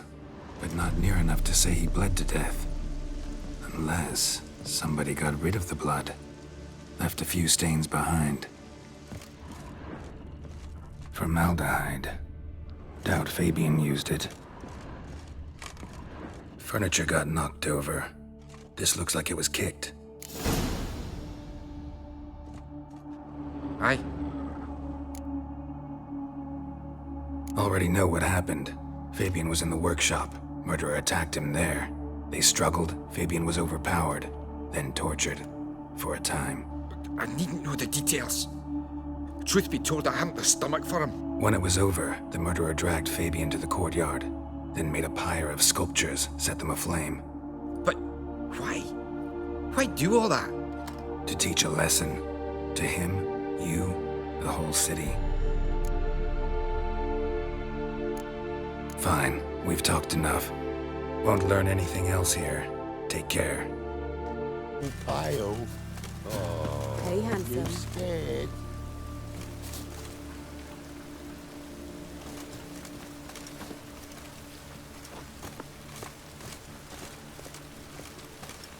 but not near enough to say he bled to death. Unless somebody got rid of the blood. Left a few stains behind. Formaldehyde. Doubt Fabian used it. Furniture got knocked over. This looks like it was kicked. Aye. Already know what happened. Fabian was in the workshop. Murderer attacked him there. They struggled. Fabian was overpowered, then tortured. For a time. I needn't know the details. Truth be told, I hadn't the stomach for him. When it was over, the murderer dragged Fabian to the courtyard, then made a pyre of sculptures, set them aflame. But why? Why do all that? To teach a lesson. To him, you, the whole city. Fine, we've talked enough. Won't learn anything else here. Take care. Pile. Oh, Hey, handsome. you scared?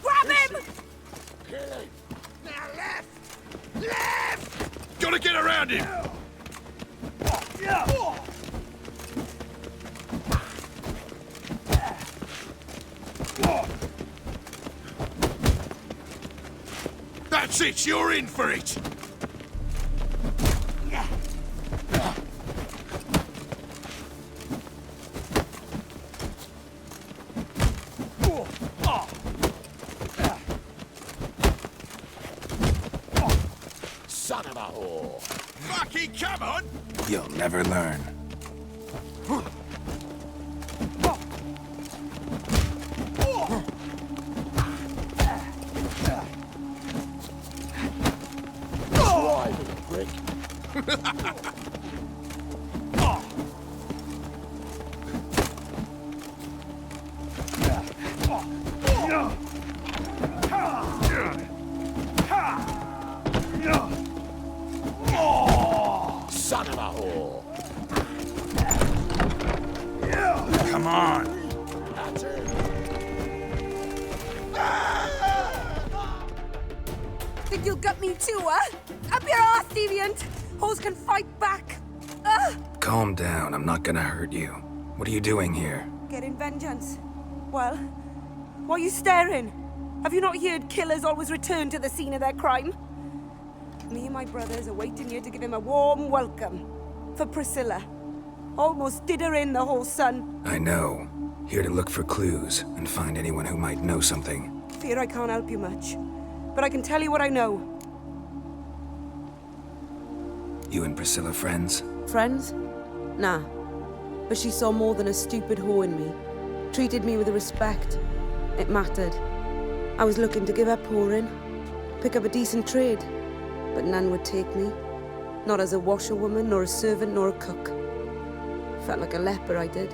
Grab him! Kill him! Now left! Left! Gotta get around him! That's it! You're in for it! Son of a whore! Fucking come on! You'll never learn. Son of a whore! Come on! That's it! Think you'll gut me too, huh? Up your ass, deviant! Hoes can fight back! Calm down, I'm not gonna hurt you. What are you doing here? Getting vengeance. Well, why are you staring? Have you not heard killers always return to the scene of their crime? Me and my brothers are waiting here to give him a warm welcome. For Priscilla. Almost did her in, the whole son. I know. Here to look for clues and find anyone who might know something. Fear I can't help you much. But I can tell you what I know. You and Priscilla friends? Friends? Nah. But she saw more than a stupid whore in me. Treated me with respect. It mattered. I was looking to give up whoring. Pick up a decent trade. But none would take me. Not as a washerwoman, nor a servant, nor a cook. Felt like a leper, I did.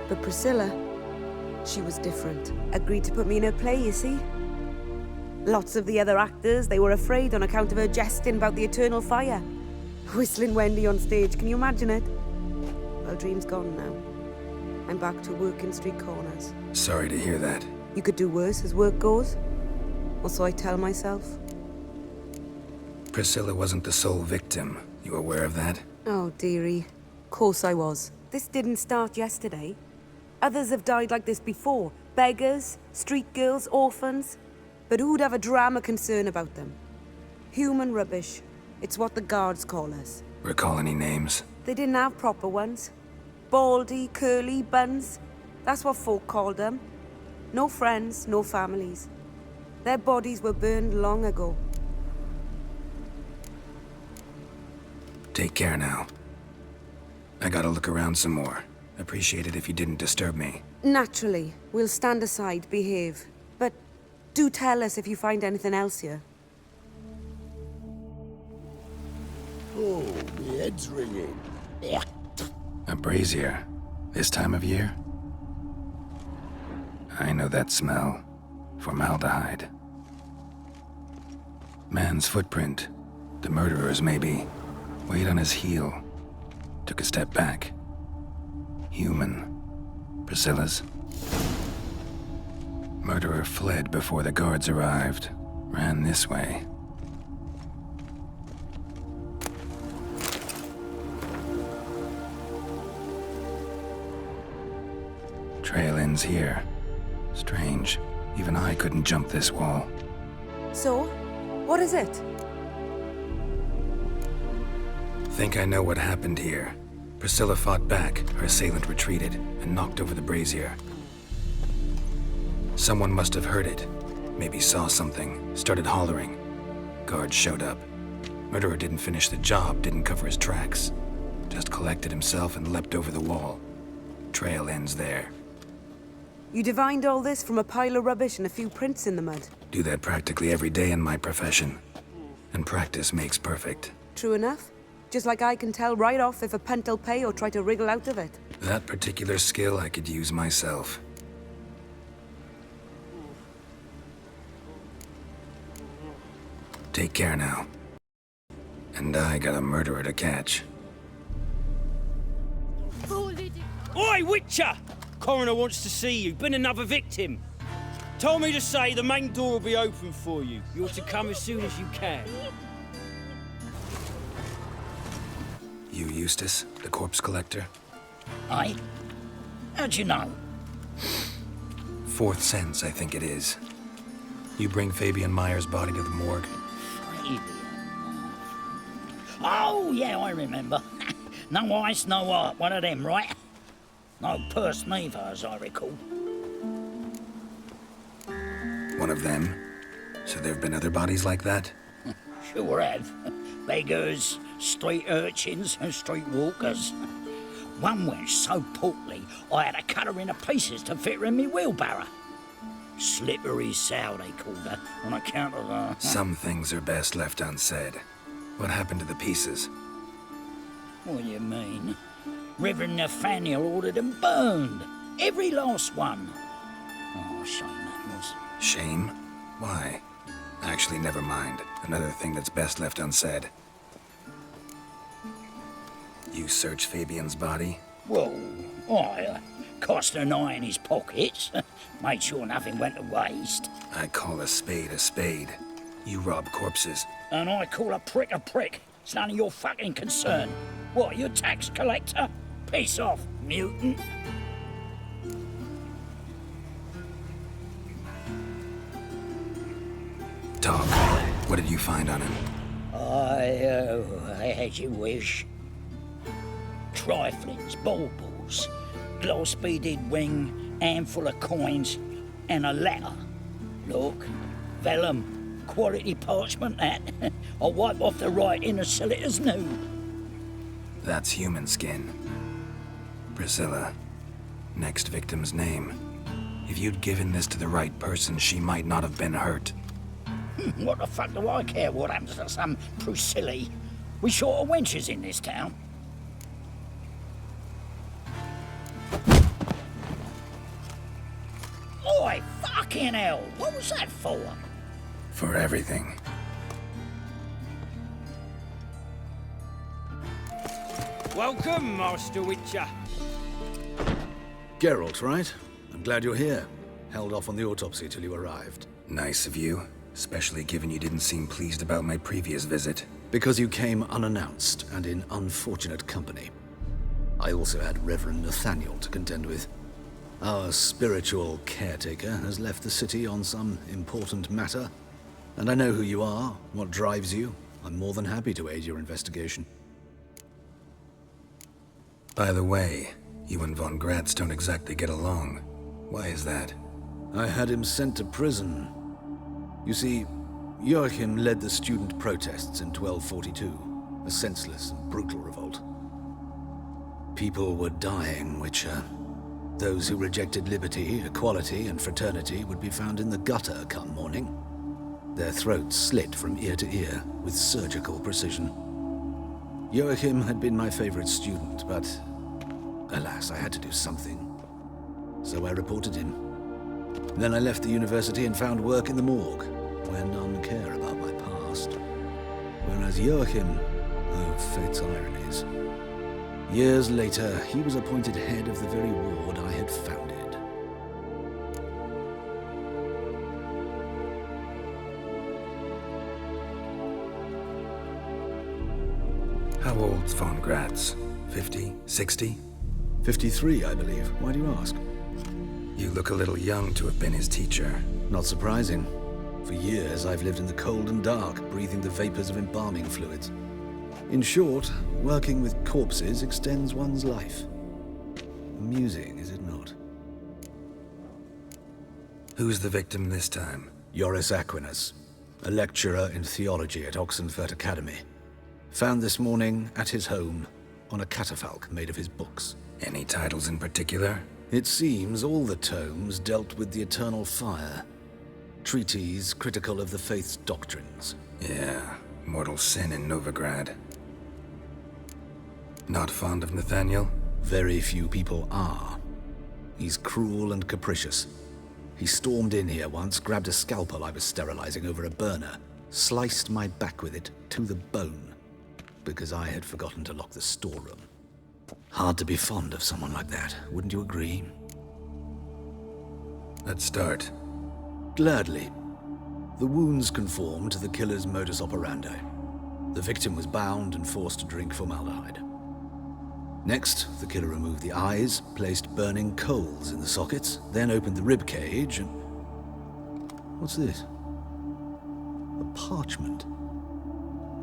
But Priscilla, she was different. Agreed to put me in her play, you see? Lots of the other actors, they were afraid on account of her jesting about the eternal fire. Whistling Wendy on stage, can you imagine it? Well, dream's gone now. I'm back to working street corners. Sorry to hear that. You could do worse as work goes. Or so I tell myself. Priscilla wasn't the sole victim. You aware of that? Oh, dearie. Course I was. This didn't start yesterday. Others have died like this before. Beggars, street girls, orphans. But who'd have a drama concern about them? Human rubbish. It's what the guards call us. Recall any names? They didn't have proper ones. Baldy, curly, buns. That's what folk called them. No friends, no families. Their bodies were burned long ago. Take care now. I gotta look around some more. Appreciate it if you didn't disturb me. Naturally. We'll stand aside, behave. But do tell us if you find anything else here. Oh, my head's ringing. Yeah. A brazier. This time of year? I know that smell. Formaldehyde. Man's footprint. The murderer's, maybe. Weighed on his heel. Took a step back. Human. Priscilla's. Murderer fled before the guards arrived. Ran this way. Trail ends here. Strange. Even I couldn't jump this wall. So, what is it? Think I know what happened here. Priscilla fought back, her assailant retreated, and knocked over the brazier. Someone must have heard it. Maybe saw something, started hollering. Guards showed up. Murderer didn't finish the job, didn't cover his tracks. Just collected himself and leapt over the wall. Trail ends there. You divined all this from a pile of rubbish and a few prints in the mud. Do that practically every day in my profession. And practice makes perfect. True enough. Just like I can tell right off if a punt'll pay or try to wriggle out of it. That particular skill I could use myself. Take care now. And I got a murderer to catch. Oi, Witcher! Coroner wants to see you. Been another victim. Told me to say the main door will be open for you. You're to come as soon as you can. You Eustace, the corpse collector? Aye? How'd you know? Fourth sense, I think it is. You bring Fabian Meyer's body to the morgue. Fabian. Oh, yeah, I remember. No ice, no art. One of them, right? No purse neither, as I recall. One of them? So there have been other bodies like that? Sure have. Beggars, street urchins, and street walkers. One wench so portly, I had to cut her into pieces to fit her in me wheelbarrow. Slippery sow, they called her, on account of her. Some things are best left unsaid. What happened to the pieces? What do you mean? Reverend Nathaniel ordered them burned. Every last one. Oh, shame that was. Shame? Why? Actually, never mind. Another thing that's best left unsaid. You searched Fabian's body? Well, I cast an eye in his pockets. Made sure nothing went to waste. I call a spade a spade. You rob corpses. And I call a prick a prick. It's none of your fucking concern. What, you tax collector? Piss off, mutant. Talk. What did you find on him? As you wish. Triflings, baubles, gloss-beaded ring, handful of coins, and a letter. Look, vellum, quality parchment that. I'll wipe off the writing and sell it as new. That's human skin. Priscilla. Next victim's name. If you'd given this to the right person, she might not have been hurt. What the fuck do I care what happens to some Priscilla? We short of wenches in this town. Oi, fucking hell! What was that for? For everything. Welcome, Master Witcher. Geralt, right? I'm glad you're here. Held off on the autopsy till you arrived. Nice of you, especially given you didn't seem pleased about my previous visit. Because you came unannounced and in unfortunate company. I also had Reverend Nathaniel to contend with. Our spiritual caretaker has left the city on some important matter, and I know who you are, what drives you. I'm more than happy to aid your investigation. By the way, you and Von Gratz don't exactly get along. Why is that? I had him sent to prison. You see, Joachim led the student protests in 1242, a senseless and brutal revolt. People were dying, Witcher. Those who rejected liberty, equality, and fraternity would be found in the gutter come morning. Their throats slit from ear to ear with surgical precision. Joachim had been my favorite student, but alas, I had to do something. So I reported him. Then I left the university and found work in the morgue, where none care about my past. Whereas Joachim, oh, fate's ironies. Years later, he was appointed head of the very ward I had founded. How old's Von Gratz? 50? 60? 53, I believe. Why do you ask? You look a little young to have been his teacher. Not surprising. For years, I've lived in the cold and dark, breathing the vapors of embalming fluids. In short, working with corpses extends one's life. Amusing, is it not? Who's the victim this time? Joris Aquinas, a lecturer in theology at Oxenfurt Academy. Found this morning at his home on a catafalque made of his books. Any titles in particular? It seems all the tomes dealt with the eternal fire. Treatises critical of the faith's doctrines. Yeah, mortal sin in Novigrad. Not fond of Nathaniel? Very few people are. He's cruel and capricious. He stormed in here once, grabbed a scalpel I was sterilizing over a burner, sliced my back with it to the bone, because I had forgotten to lock the storeroom. Hard to be fond of someone like that, wouldn't you agree? Let's start. Gladly. The wounds conformed to the killer's modus operandi. The victim was bound and forced to drink formaldehyde. Next, the killer removed the eyes, placed burning coals in the sockets, then opened the rib cage and... What's this? A parchment.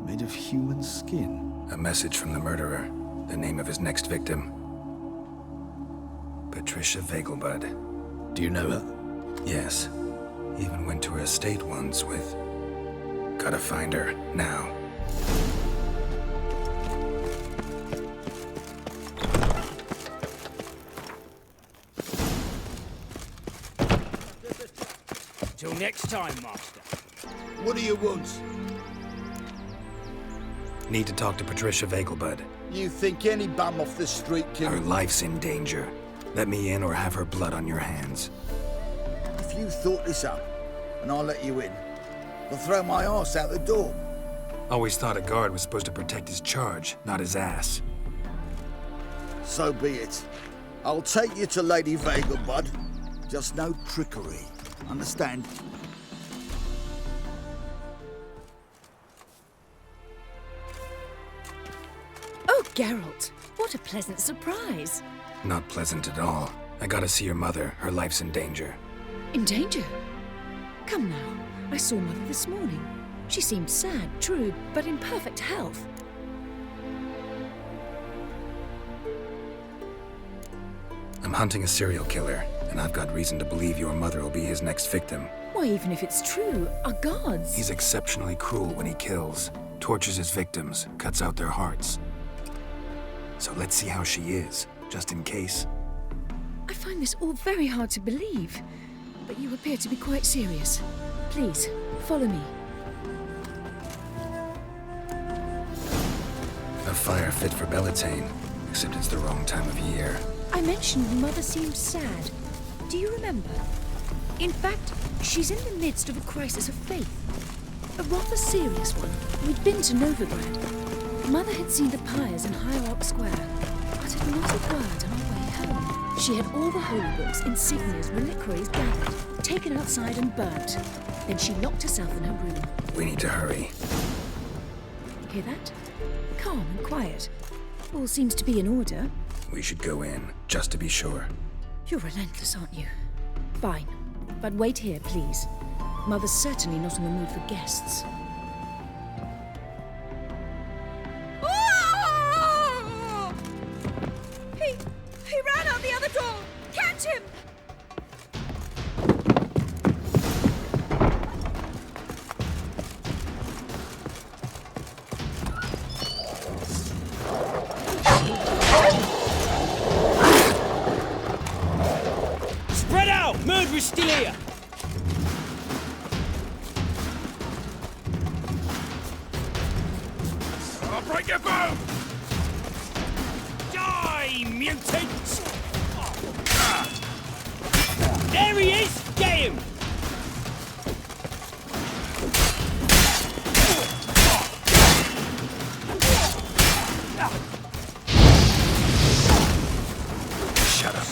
Made of human skin. A message from the murderer. The name of his next victim. Patricia Vegelbud. Do you know her? Yes. Even went to her estate once with... Gotta find her, now. Till next time, Master. What do you want? Need to talk to Patricia Vegelbud. You think any bum off the street can... Her life's in danger. Let me in or have her blood on your hands. If you thought this up, and I'll let you in, I'll throw my arse out the door. Always thought a guard was supposed to protect his charge, not his ass. So be it. I'll take you to Lady Vegelbud. Just no trickery. Understand? Oh, Geralt, what a pleasant surprise. Not pleasant at all. I gotta see your mother. Her life's in danger. In danger? Come now, I saw Mother this morning. She seemed sad, true, but in perfect health. I'm hunting a serial killer, and I've got reason to believe your mother will be his next victim. Why, even if it's true, our gods... He's exceptionally cruel when he kills, tortures his victims, cuts out their hearts. So let's see how she is, just in case. I find this all very hard to believe, but you appear to be quite serious. Please, follow me. A fire fit for Bellatane, except it's the wrong time of year. I mentioned Mother seemed sad. Do you remember? In fact, she's in the midst of a crisis of faith. A rather serious one. We'd been to Novigrad. Mother had seen the pyres in Hierarch Square, but had not a word on our way home. She had all the holy books, insignias, reliquaries gathered, taken outside and burnt. Then she locked herself in her room. We need to hurry. Hear that? Calm and quiet. All seems to be in order. We should go in, just to be sure. You're relentless, aren't you? Fine. But wait here, please. Mother's certainly not in the mood for guests. He ran out the other door! Catch him! Spread out! Murderer's still here! I'll break your bone! Die, mutants! There he is! Get him! Shut up,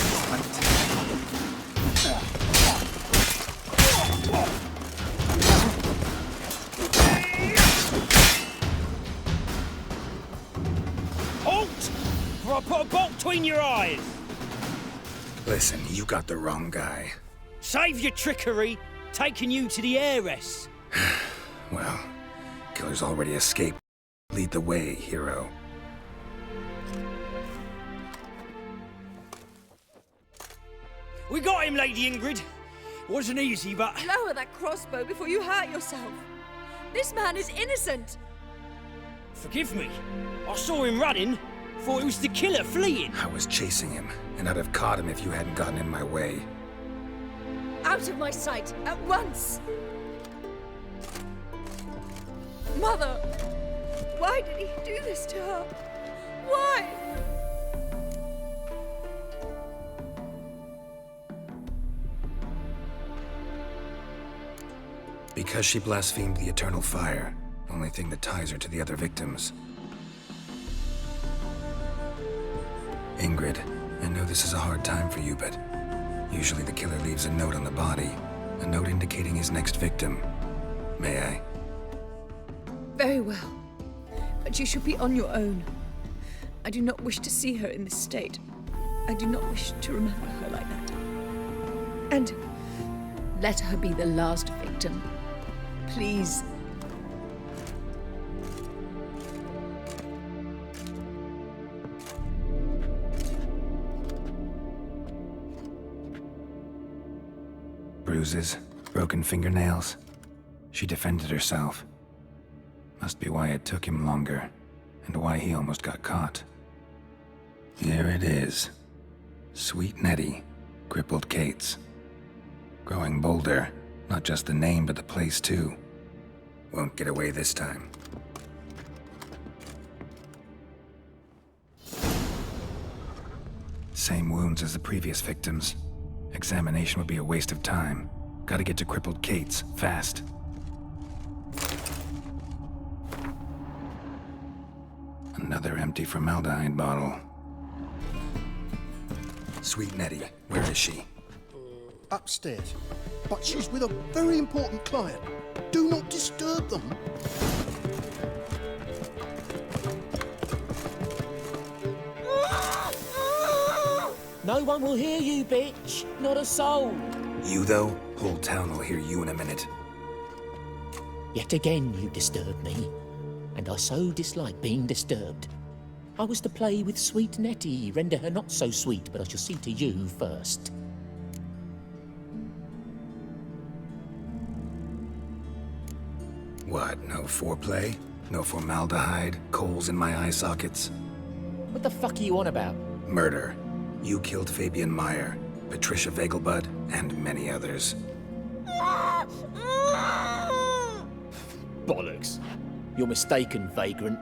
Halt! Or I'll put a bolt between your eyes! Listen, you got the wrong guy. Save your trickery, taking you to the heiress. Well, killer's already escaped. Lead the way, hero. We got him, Lady Ingrid. Wasn't easy, but... Lower that crossbow before you hurt yourself. This man is innocent. Forgive me. I saw him running. Thought it was the killer fleeing. I was chasing him, and I'd have caught him if you hadn't gotten in my way. Out of my sight, at once! Mother! Why did he do this to her? Why? Because she blasphemed the eternal fire. Only thing that ties her to the other victims. Ingrid, I know this is a hard time for you, but usually the killer leaves a note on the body. A note indicating his next victim. May I? Very well. But you should be on your own. I do not wish to see her in this state. I do not wish to remember her like that. And let her be the last victim. Please. Bruises, broken fingernails. She defended herself. Must be why it took him longer, and why he almost got caught. Here it is. Sweet Nettie, crippled Kate's. Growing bolder, not just the name but the place too. Won't get away this time. Same wounds as the previous victims. Examination would be a waste of time. Gotta get to crippled Kate's, fast. Another empty formaldehyde bottle. Sweet Nettie, where is she? Upstairs. But she's with a very important client. Do not disturb them. No one will hear you, bitch. Not a soul. You, though? Whole town will hear you in a minute. Yet again you disturb me, and I so dislike being disturbed. I was to play with sweet Nettie, render her not so sweet, but I shall see to you first. What, no foreplay? No formaldehyde? Coals in my eye sockets? What the fuck are you on about? Murder. You killed Fabian Meyer, Patricia Vegelbud, and many others. Bollocks. You're mistaken, vagrant.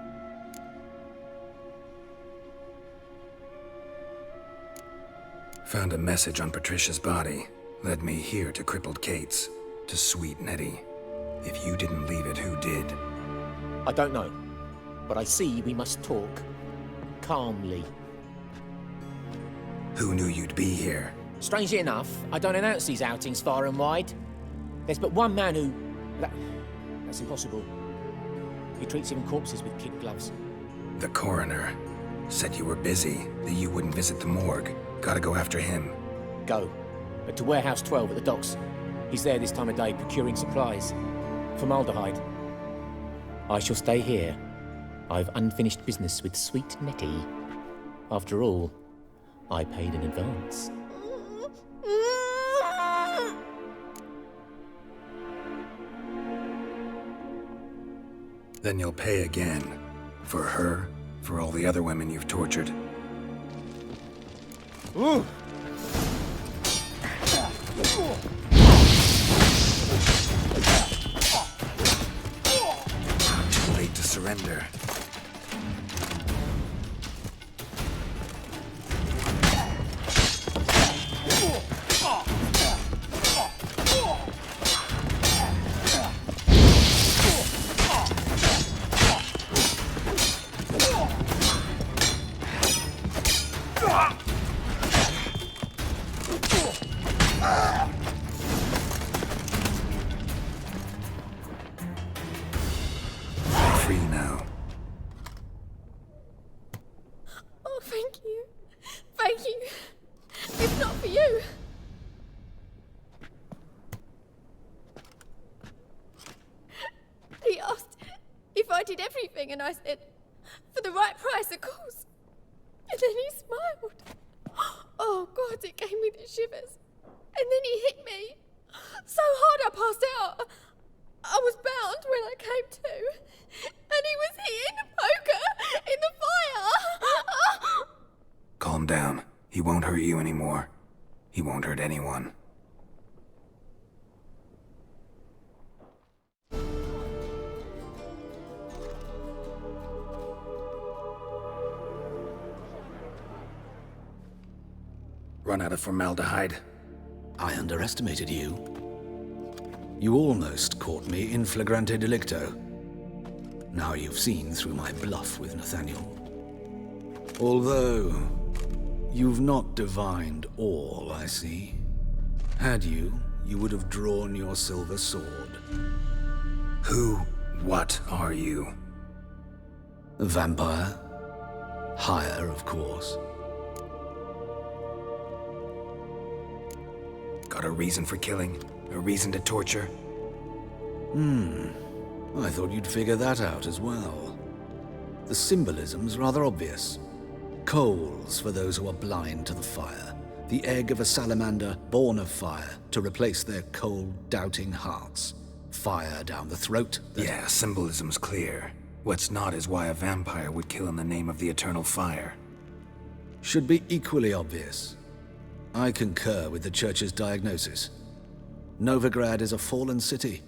Found a message on Patricia's body. Led me here to crippled Kate's. To sweet Nettie. If you didn't leave it, who did? I don't know. But I see we must talk. Calmly. Who knew you'd be here? Strangely enough, I don't announce these outings far and wide. There's but one man who... That's impossible. He treats even corpses with kid gloves. The coroner. Said you were busy, that you wouldn't visit the morgue. Gotta go after him. Go. But to Warehouse 12 at the docks. He's there this time of day procuring supplies. Formaldehyde. I shall stay here. I've unfinished business with sweet Nettie. After all, I paid in advance. Then you'll pay again. For her, for all the other women you've tortured. Ooh. Too late to surrender. Free now. Oh, thank you. Thank you. If not for you. He asked if I did everything, and I said, for the right price, of course. And then he smiled. Oh, God, it gave me the shivers. And then he hit me. So hard I passed out. I was bound when I came to. And he was hitting the poker in the fire. Calm down. He won't hurt you anymore. He won't hurt anyone. Run out of formaldehyde. I underestimated you. You almost caught me in flagrante delicto. Now you've seen through my bluff with Nathaniel. Although, you've not divined all, I see. Had you, you would have drawn your silver sword. What are you? A vampire. Higher, of course. Got a reason for killing? A reason to torture? I thought you'd figure that out as well. The symbolism's rather obvious. Coals for those who are blind to the fire. The egg of a salamander born of fire to replace their cold, doubting hearts. Fire down the throat. Yeah, symbolism's clear. What's not is why a vampire would kill in the name of the eternal fire. Should be equally obvious. I concur with the Church's diagnosis. Novigrad is a fallen city.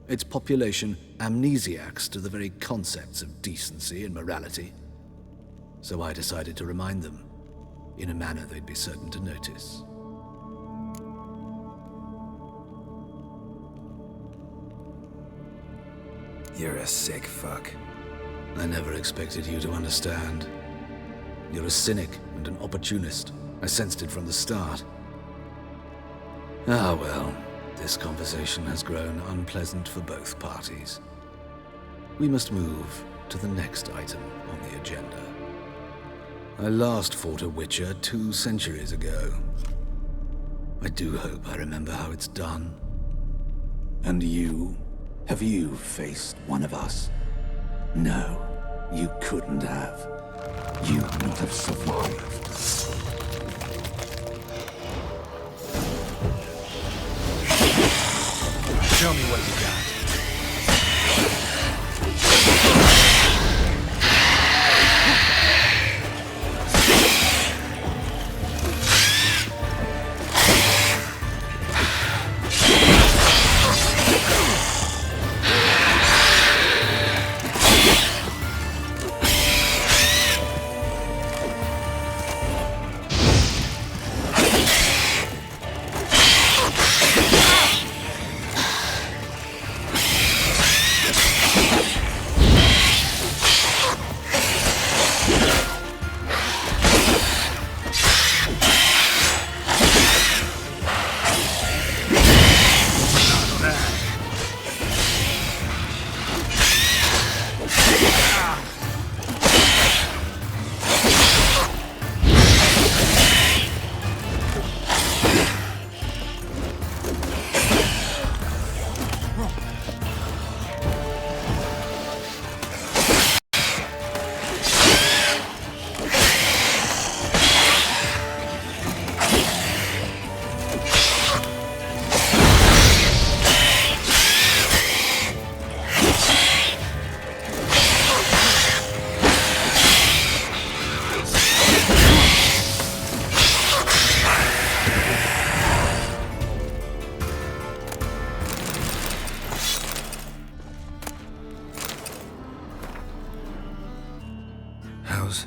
Its population amnesiacs to the very concepts of decency and morality. So I decided to remind them, in a manner they'd be certain to notice. You're a sick fuck. I never expected you to understand. You're a cynic and an opportunist. I sensed it from the start. Ah well, this conversation has grown unpleasant for both parties. We must move to the next item on the agenda. I last fought a Witcher 2 centuries ago. I do hope I remember how it's done. And you? Have you faced one of us? No, you couldn't have. You would not have survived. Show me what you got.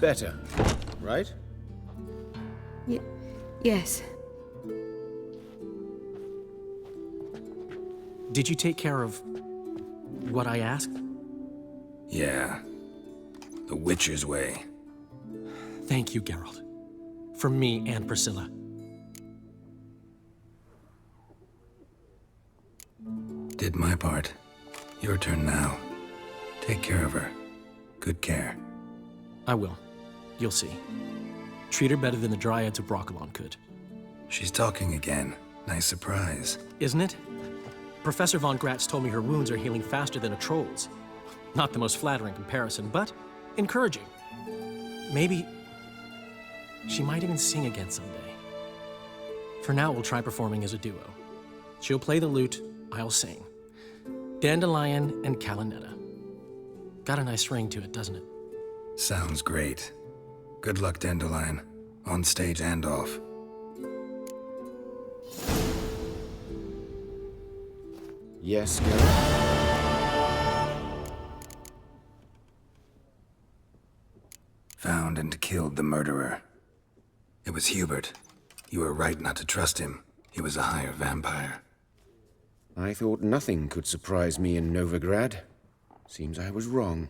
Better, right? Yes. Did you take care of what I asked? Yeah. The Witcher's way. Thank you, Geralt. For me and Priscilla. Did my part. Your turn now. Take care of her. Good care. I will. You'll see. Treat her better than the Dryads of Broccolon could. She's talking again. Nice surprise. Isn't it? Professor von Gratz told me her wounds are healing faster than a troll's. Not the most flattering comparison, but encouraging. Maybe she might even sing again someday. For now, we'll try performing as a duo. She'll play the lute, I'll sing. Dandelion and Calinetta. Got a nice ring to it, doesn't it? Sounds great. Good luck, Dandelion. On stage and off. Yes, Geralt? Found and killed the murderer. It was Hubert. You were right not to trust him. He was a higher vampire. I thought nothing could surprise me in Novigrad. Seems I was wrong.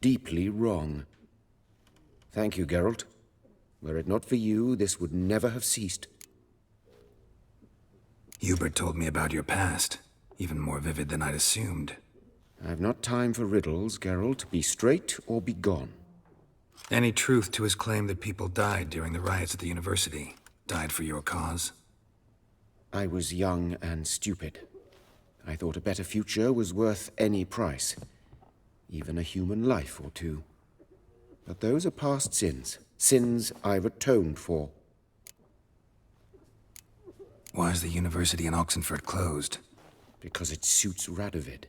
Deeply wrong. Thank you, Geralt. Were it not for you, this would never have ceased. Hubert told me about your past, even more vivid than I'd assumed. I've not time for riddles, Geralt. Be straight or be gone. Any truth to his claim that people died during the riots at the university? Died for your cause? I was young and stupid. I thought a better future was worth any price. Even a human life or two. But those are past sins. Sins I've atoned for. Why is the university in Oxenford closed? Because it suits Radovid.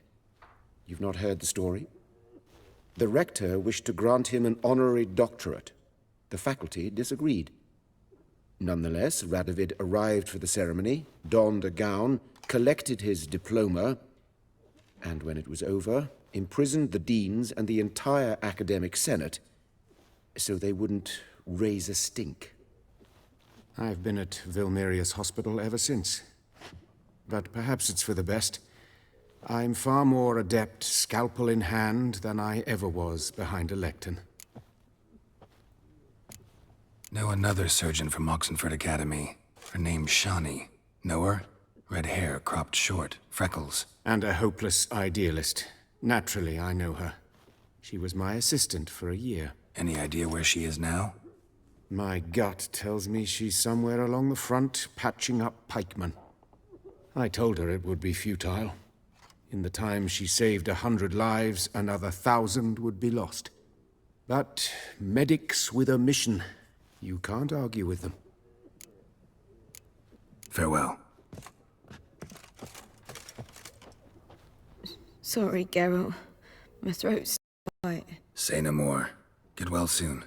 You've not heard the story? The rector wished to grant him an honorary doctorate. The faculty disagreed. Nonetheless, Radovid arrived for the ceremony, donned a gown, collected his diploma, and when it was over, imprisoned the deans and the entire academic senate so they wouldn't raise a stink. I've been at Vilmerius Hospital ever since. But perhaps it's for the best. I'm far more adept, scalpel in hand, than I ever was behind a lectern. Know another surgeon from Oxenford Academy. Her name's Shani. Know her? Red hair, cropped short, freckles. And a hopeless idealist. Naturally, I know her. She was my assistant for a year. Any idea where she is now? My gut tells me she's somewhere along the front, patching up pikemen. I told her it would be futile. In the time she saved 100 lives, another 1,000 would be lost. But medics with a mission. You can't argue with them. Farewell. Sorry, Geralt. My throat's tight. Say no more. Get well soon.